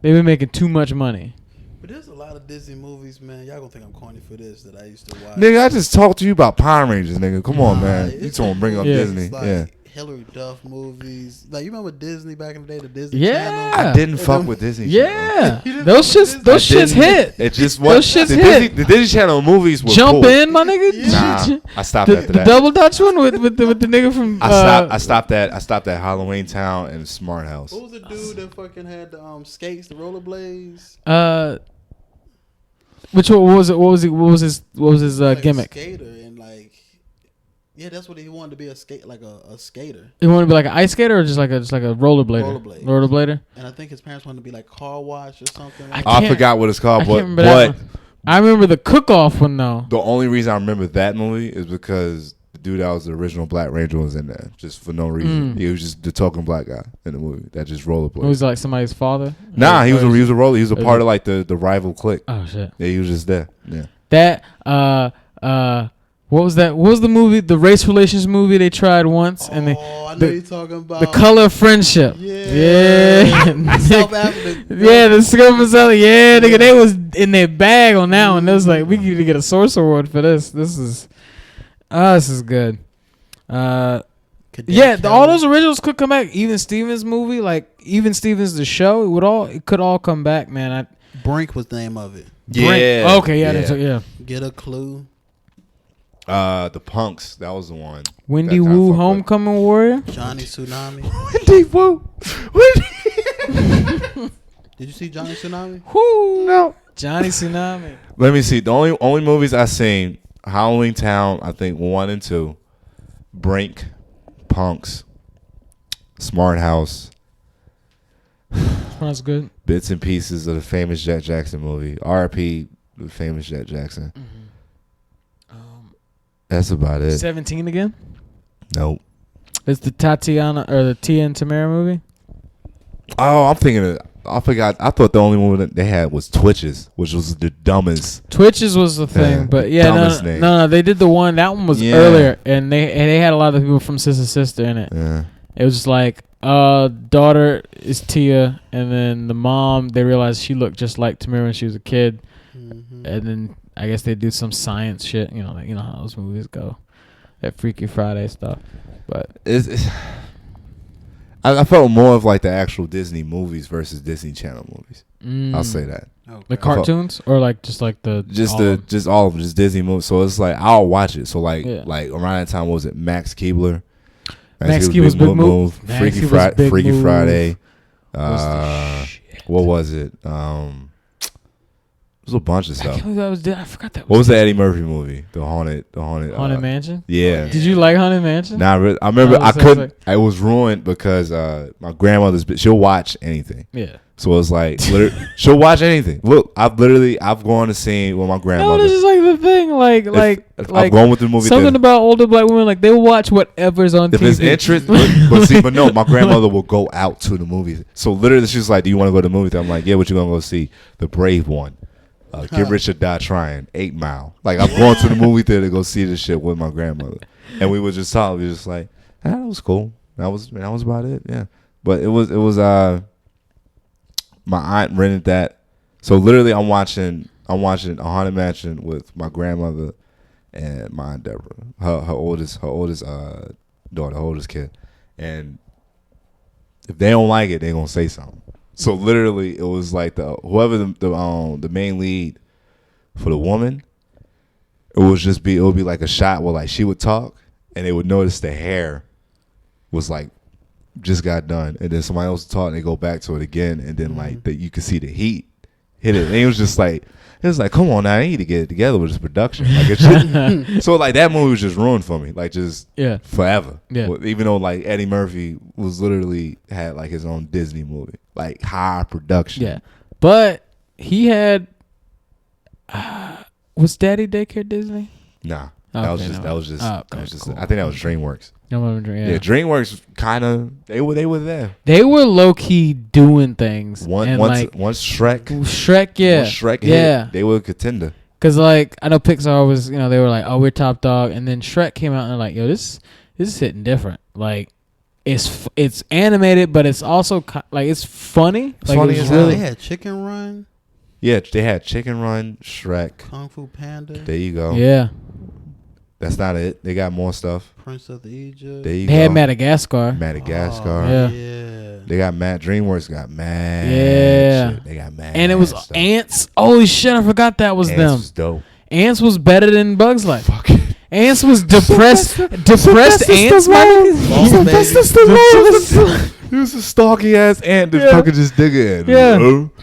They've been making too much money. But there's a lot of Disney movies, man. Y'all gonna think I'm corny for this that I used to watch. Nigga, I just talked to you about Power Rangers, nigga. Come on, man. You told me bring up Disney. Like Hillary Duff movies. Like, you remember Disney back in the day, the Disney Channel? I didn't fuck with Disney Channel. Yeah. Those shits hit. It just was. Those shits hit. The Disney Channel movies were Jump cool. In, my nigga. Nah, I stopped after that. The Double Dutch one with the nigga from... I stopped at Halloween Town and Smart House. What was the dude that fucking had the skates, the rollerblades? Which one was it? What was his like gimmick? A skater and like... Yeah, that's what he wanted to be, a skater. He wanted to be like an ice skater or just like a rollerblader? Rollerblader. And I think his parents wanted to be like car wash or something. I forgot what it's called, but I remember the cook-off one though. The only reason I remember that movie is because the dude that was the original Black Ranger was in there just for no reason. He was just the token black guy in the movie that just rollerbladed. He was like somebody's father. Nah, he was a roller. He was a part of like the rival clique. Oh shit. Yeah, he was just there. Yeah. That what was that? What was the movie? The race relations movie they tried once, and I know you're talking about The Color of Friendship. Yeah. South Africa. Yeah, the Scrubbers. Yeah, nigga, they was in their bag on that one. They was like, we need to get a Source Award for this. This is good. All those originals could come back. Even Stevens movie, like Even Stevens the show, it could all come back, man. Brink was the name of it. Yeah. Okay, yeah. Get a Clue. The Punks. That was the one. Wendy That kinda Wu, fucked with. Homecoming Warrior. Johnny Tsunami. Wendy Wu. Did you see Johnny Tsunami? Whoo. No. Johnny Tsunami. Let me see. The only movies I seen: Halloween Town. I think 1 and 2. Brink, Punks, Smart House. That's good. Bits and pieces of the famous Jet Jackson movie. R.I.P. the famous Jet Jackson. That's about it. 17 again. Nope. It's the Tatiana or the Tia and Tamara movie. Oh, I'm thinking of. I forgot. I thought the only movie that they had was Twitches, which was the dumbest. Twitches was the thing, Yeah, but yeah, dumbest no, name. no, they did the one. That one was Yeah. earlier, and they had a lot of people from Sister in it. Yeah. It was just like, daughter is Tia, and then the mom. They realized she looked just like Tamara when she was a kid, and then I guess they do some science shit. You know how those movies go, that Freaky Friday stuff. But It's I felt more of like the actual Disney movies versus Disney Channel movies. I'll say that. Okay. the cartoons or like just like the Just all of them? just all of them, just Disney movies. So it's like I'll watch it. So like Yeah. like around that time, what was it Max Keebler? Max Keebler's Big Move. Max Freaky Keebler's Big Freaky Move. Friday. Was the shit. What was it? It was a bunch of I stuff. can't believe that was. I forgot that. What was the Eddie Murphy movie? The haunted Haunted Mansion? Yeah. Did you like Haunted Mansion? Nah, really, I remember Oh, I so couldn't. it's I was ruined because my grandmother's. She'll watch anything. Yeah. So it was like she'll watch anything. Look, I've gone to see with my No, grandmother. this is like the thing. I've gone with the movie. something theater. about older black women. Like they will watch whatever's on If TV. it's interest, but no, my grandmother will go out to the movies. So literally, she's like, "Do you want to go to the movies?" I'm like, "Yeah, what you gonna go see?" The Brave One, Get Rich or Die Trying, 8 Mile. Like I'm going to the movie theater to go see this shit with my grandmother, and we were just talking. We were just like, that was cool. That was about it. Yeah, but it was my aunt rented that. So literally, I'm watching a Haunted Mansion with my grandmother and my aunt Deborah, her oldest daughter, her oldest kid, and if they don't like it, they gonna say something. So literally, it was like whoever the main lead for the woman, it would be like a shot where like she would talk and they would notice the hair was like just got done, and then somebody else talk and they go back to it again, and then like you could see the heat hit it, and it was just like. It was like, come on now, I need to get it together with this production. Like it should, so like that movie was just ruined for me, like just forever. Yeah. Well, even though like Eddie Murphy was literally had like his own Disney movie, like high production. Yeah, but he had. Was Daddy Daycare Disney? Nah, Oh, that okay, was no. just. Oh, okay, that was just. cool. I think that was DreamWorks. Yeah. Yeah, DreamWorks kind of they were there. They were low key doing things. Once Shrek. Shrek, yeah. Once Shrek yeah. hit, they were a contender. Cause like I know Pixar was, they were like, oh, we're top dog, and then Shrek came out and they're like, yo, this is hitting different. Like, it's animated, but it's also like it's funny. It's like funny it was as hell. really. They had Chicken Run, Yeah, they had Chicken Run, Shrek. Kung Fu Panda, There you go. Yeah. That's not it. They got more stuff. Prince of Egypt. There you They go. had Madagascar. Madagascar. Yeah. Yeah. They got DreamWorks got mad. Yeah. Shit. They got mad. And it was stuff. Ants. Holy shit, I forgot that was Ants them. was dope. Ants was better than Bugs Life. Fuck it. Ants was depressed. Depressed ants, man. He was a stalky ass ant that fucking just dig it. Yeah.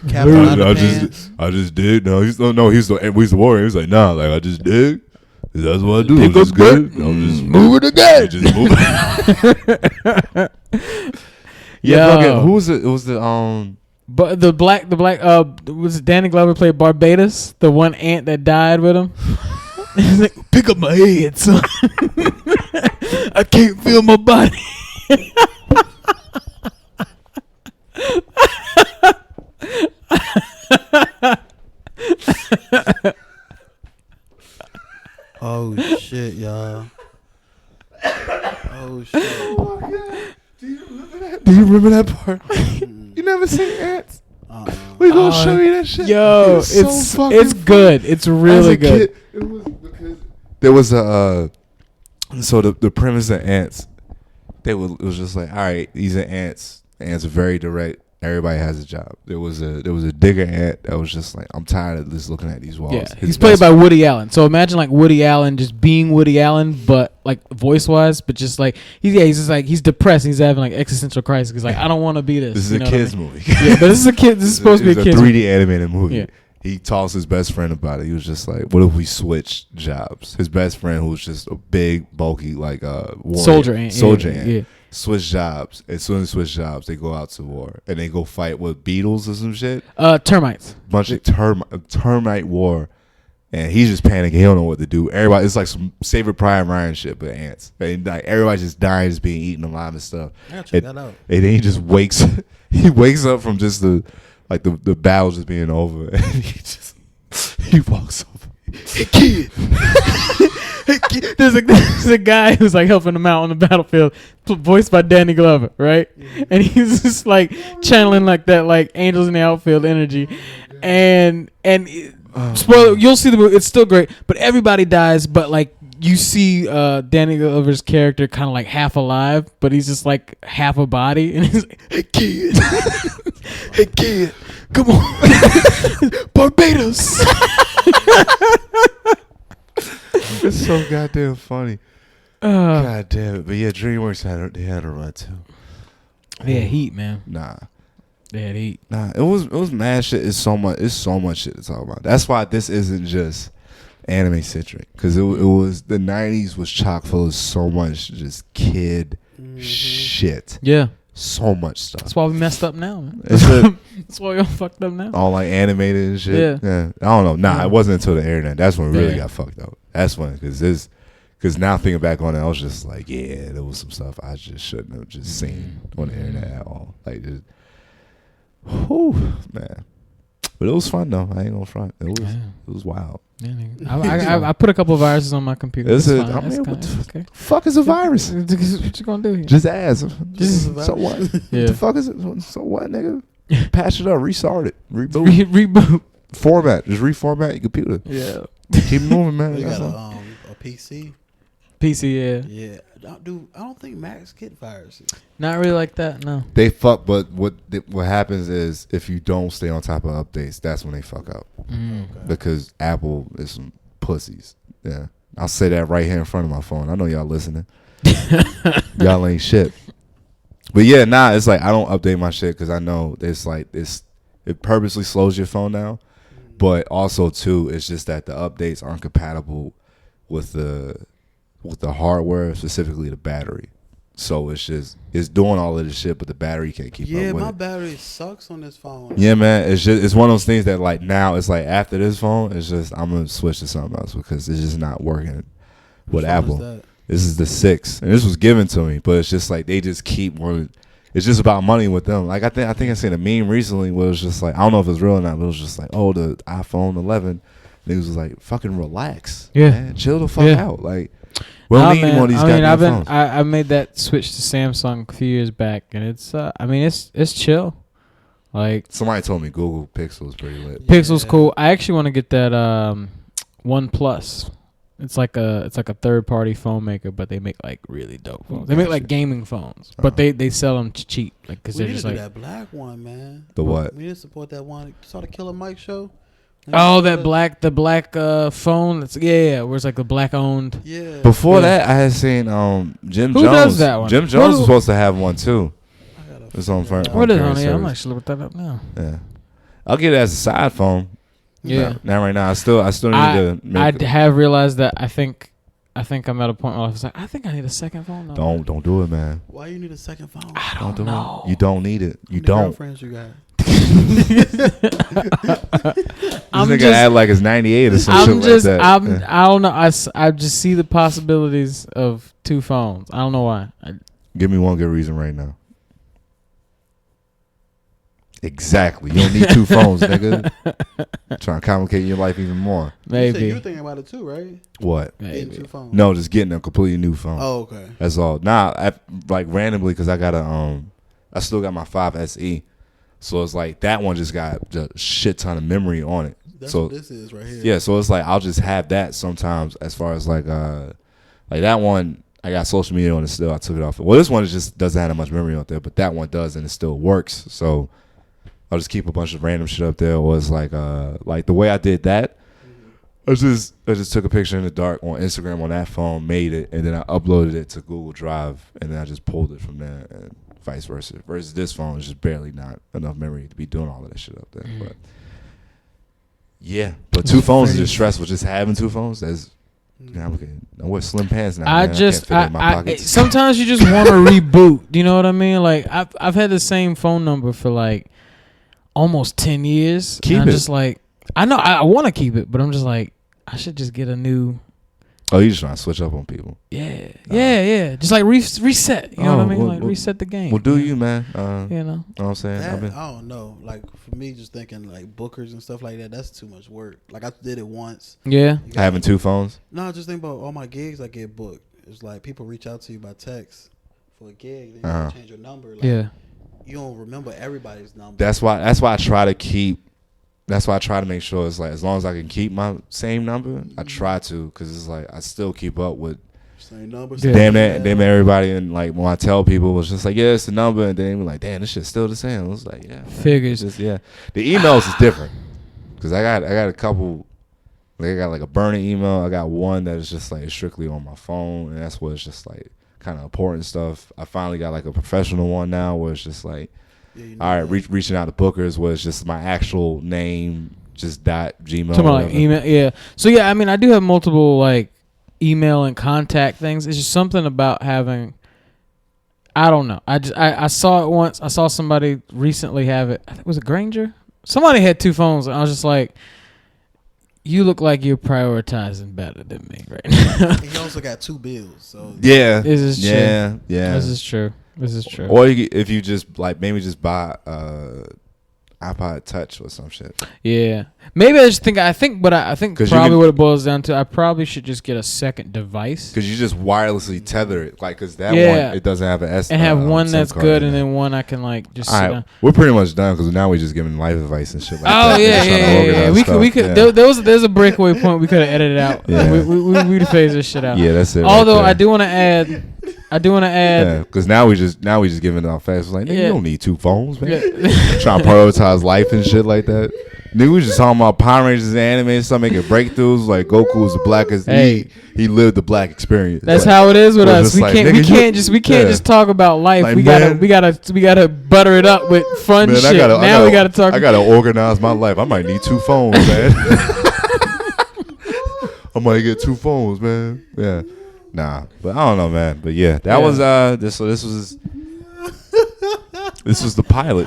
Captain Underpants. I just dig. No, he's the warrior. He's like, nah, like I just dig. That's what I do. Pick I'm just up good. I'm just move it again. Just move it. Yeah, fucking, who was it? It was the But the black was it Danny Glover played Barbados, the one ant that died with him. He's like, pick up my head, son. I can't feel my body. Oh shit, y'all. Oh shit. Oh my god! Do you remember that part? You never seen Ants? We gonna show you that shit. Yo, it's good. It's really good. Kid, it was because there was a so the premise of Ants, it was just like, all right, these are ants. Ants are very direct. Everybody has a job. There was a digger ant that was just like, I'm tired of just looking at these walls. Yeah, he's played by Woody Allen. So imagine like Woody Allen just being Woody Allen, but like voice wise, but just like he's just like he's depressed. He's having like existential crisis. He's like, I don't want to be this. This is a kids movie. Yeah, but this is a kid. This is supposed to be a kids 3D animated movie. Yeah. He talks his best friend about it. He was just like, what if we switch jobs? His best friend, who was just a big, bulky, like soldier ant. Yeah. Switch jobs. As soon as they switch jobs, they go out to war and they go fight with beetles or some shit. Termites. Bunch of termite war, and he's just panicking. He don't know what to do. Everybody, it's like some Saving Private Ryan shit, but ants. And like everybody's just dying, just being eaten alive and stuff. I gotta check that out. And then he just wakes. He wakes up from just the battle just being over, and he walks over. Hey kid. Hey kid. There's a guy who's like helping him out on the battlefield, voiced by Danny Glover, right? And he's just like channeling like that like Angels in the Outfield energy, and spoiler, you'll see the movie. It's still great, but everybody dies, but like you see Danny Glover's character kind of like half alive, but he's just like half a body, and he's like, hey kid. Hey kid, come on, Barbados. It's so goddamn funny. God damn it! But yeah, DreamWorks had a run too. They had heat, man. Nah, They had heat. Nah, it was mad shit. It's so much shit to talk about. That's why this isn't just anime centric, because it was the 90s was chock full of so much just kid shit. Yeah. So much stuff. That's why we messed up now, man. That's why we all fucked up now. All like animated and shit. Yeah. I don't know. Nah, it wasn't until the internet. That's when we really got fucked up. That's when, because now thinking back on it, I was just like, yeah, there was some stuff I just shouldn't have just seen on the internet at all. Like, just, whew, man. But it was fun though. I ain't gonna front. It was wild. Yeah, I put a couple of viruses on my computer. What the fuck is a virus? What you gonna do here? Just ask. So what? Yeah. What the fuck is it? So what, nigga? Patch it up, restart it, reboot, reboot, format. Just reformat your computer. Yeah. Keep moving, man. You got a PC. PC, yeah. I don't think Macs get viruses. Not really like that, no. They fuck, but what happens is if you don't stay on top of updates, that's when they fuck up. Okay. Because Apple is some pussies. Yeah, I'll say that right here in front of my phone. I know y'all listening. Y'all ain't shit. But yeah, it's like I don't update my shit because I know it's like it purposely slows your phone down. But also too, it's just that the updates aren't compatible with the hardware, specifically the battery. So it's doing all of this shit, but the battery can't keep up with it. Yeah, my battery sucks on this phone. Yeah, man, it's one of those things that like now it's like after this phone, it's just I'm gonna switch to something else because it's just not working with Apple. This is the 6, and this was given to me, but it's just like they just keep wanting. It's just about money with them. Like I think I seen a meme recently where it was just like I don't know if it's real or not, but it was just like, oh, the iPhone 11. Niggas was like, fucking relax, man, chill the fuck out, like. Well, I made that switch to Samsung a few years back, and it's chill. Like somebody told me Google Pixel is pretty lit. Pixel's cool. I actually want to get that OnePlus. It's like a third party phone maker, but they make like really dope phones. They make like gaming phones, but they sell them cheap, like because they're just like that black one, man. The what? We didn't support that one. Saw the Killer Mike show. Oh, the black phone. That's where it's like the black owned. Yeah. Before that, I had seen Jim Jones. Who does that one? Jim Jones was supposed to have one too. It's on front. What is on here? I'm actually looking that up now. Yeah, I'll get it as a side phone. Yeah. Not right now. I still need to. I have realized that. I think I'm at a point where I was like, I think I need a second phone. No. Don't do it, man. Why you need a second phone? I don't know. You don't need it. You How many don't. girlfriends you got? This nigga act like it's 98 or some shit like that. I don't know. I just see the possibilities of 2 phones. I don't know why. Give me one good reason right now. Exactly. You don't need 2 phones, nigga. Trying to complicate your life even more. Maybe. You were thinking about it too, right? What? Getting 2 phones. No, just getting a completely new phone. Oh, okay. That's all. Like randomly, because I got I still got my 5 SE. So it's like that one just got a shit ton of memory on it. That's what this is right here. Yeah, so it's like I'll just have that sometimes as far as like that one, I got social media on it still. I took it off. Well, this one just doesn't have that much memory on there, but that one does and it still works. So I'll just keep a bunch of random shit up there. Was like the way I did that. I just took a picture in the dark on Instagram on that phone, made it, and then I uploaded it to Google Drive, and then I just pulled it from there, and vice versa. Versus this phone is just barely not enough memory to be doing all of that shit up there. But yeah, but two phones is just stressful. Just having two phones, that's okay. I wear slim pants now. I man. just, I can't fit it in my pockets. sometimes you just want to reboot. Do you know what I mean? Like I've had the same phone number for like almost 10 years. Keep I'm it. just like, I know I want to keep it, but I'm just like, I should just get a new. Oh, you just trying to switch up on people? Yeah. Just like reset. You know what I mean? Like reset the game. Well, do you, man? You know? Know what I'm saying? I don't know. Like for me, just thinking like bookers and stuff like that. That's too much work. Like I did it once. Yeah. Having two phones. No, just think about all my gigs I get booked. It's like people reach out to you by text for a gig. Then you change your number. Like, yeah. You don't remember everybody's number. That's why I try to keep. That's why I try to make sure it's like as long as I can keep my same number, I try to, because it's like I still keep up with same number. Damn everybody, and like when I tell people, it's just like it's the number, and then they be like, damn, this shit's still the same. I was like, yeah, figures. just, the emails is different because I got a couple. Like I got like a burner email. I got one that is just like strictly on my phone, and that's where it's just like kind of important stuff. I finally got like a professional one now where it's just like. All right, reaching out to bookers was just my actual name, just .gmail. Talking about like email, yeah. So yeah, I mean, I do have multiple like email and contact things. It's just something about having. I don't know. I saw it once. I saw somebody recently have it. I think was it Granger. Somebody had two phones, and I was just like, "You look like you're prioritizing better than me right now." He also got two bills, so yeah, this is true. Yeah. This is true. This is true. Or if you just like maybe just buy iPod Touch or some shit. Yeah, maybe I think probably what it boils down to, I probably should just get a second device because you just wirelessly tether it, like because that one it doesn't have an S and have one that's good, and then one I can like just. All right, we're pretty much done because now we're just giving life advice and shit like that. Oh yeah. We could. There's a breakaway point we could have edited out. Yeah. We'd phase this shit out. Yeah, that's it. Although I do want to add. Because now we just giving it out fast. It's like, nigga, you don't need two phones, man. Trying to prioritize life and shit like that. Nigga, we just talking about Power Rangers and anime and stuff, making breakthroughs. Like Goku was the blackest. He lived the black experience. That's like, how it is with us. We like, can't just talk about life. Like, we gotta butter it up with fun shit. We gotta talk. I gotta organize my life. I might need two phones, man. I might get two phones, man. Yeah. Nah, but I don't know, man. But yeah, that was this was the pilot.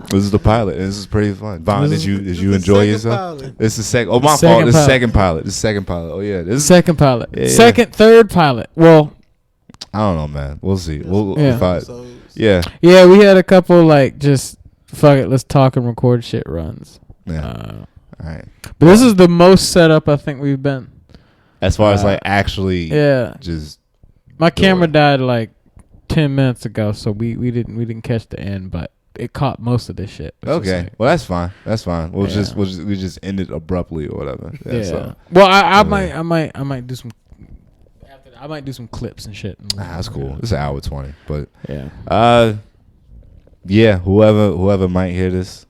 This is the pilot. And this is pretty fun. Vaughn, did you enjoy yourself? Pilot. This is second. Oh, my fault. This is second pilot. This is second pilot. Oh yeah, this is second pilot. Yeah. Third pilot. Well, I don't know, man. We'll see. Yeah, we had a couple like just fuck it. Let's talk and record shit runs. Yeah. All right. But this is the most set up I think we've been. As far as like actually, just my camera died like 10 minutes ago, so we didn't catch the end, but it caught most of this shit. Okay, well that's fine. That's fine. We just ended abruptly or whatever. Yeah. So, well, I might do some. I might do some clips and shit. That's cool. It's an hour 20, but yeah. Yeah. Whoever might hear this,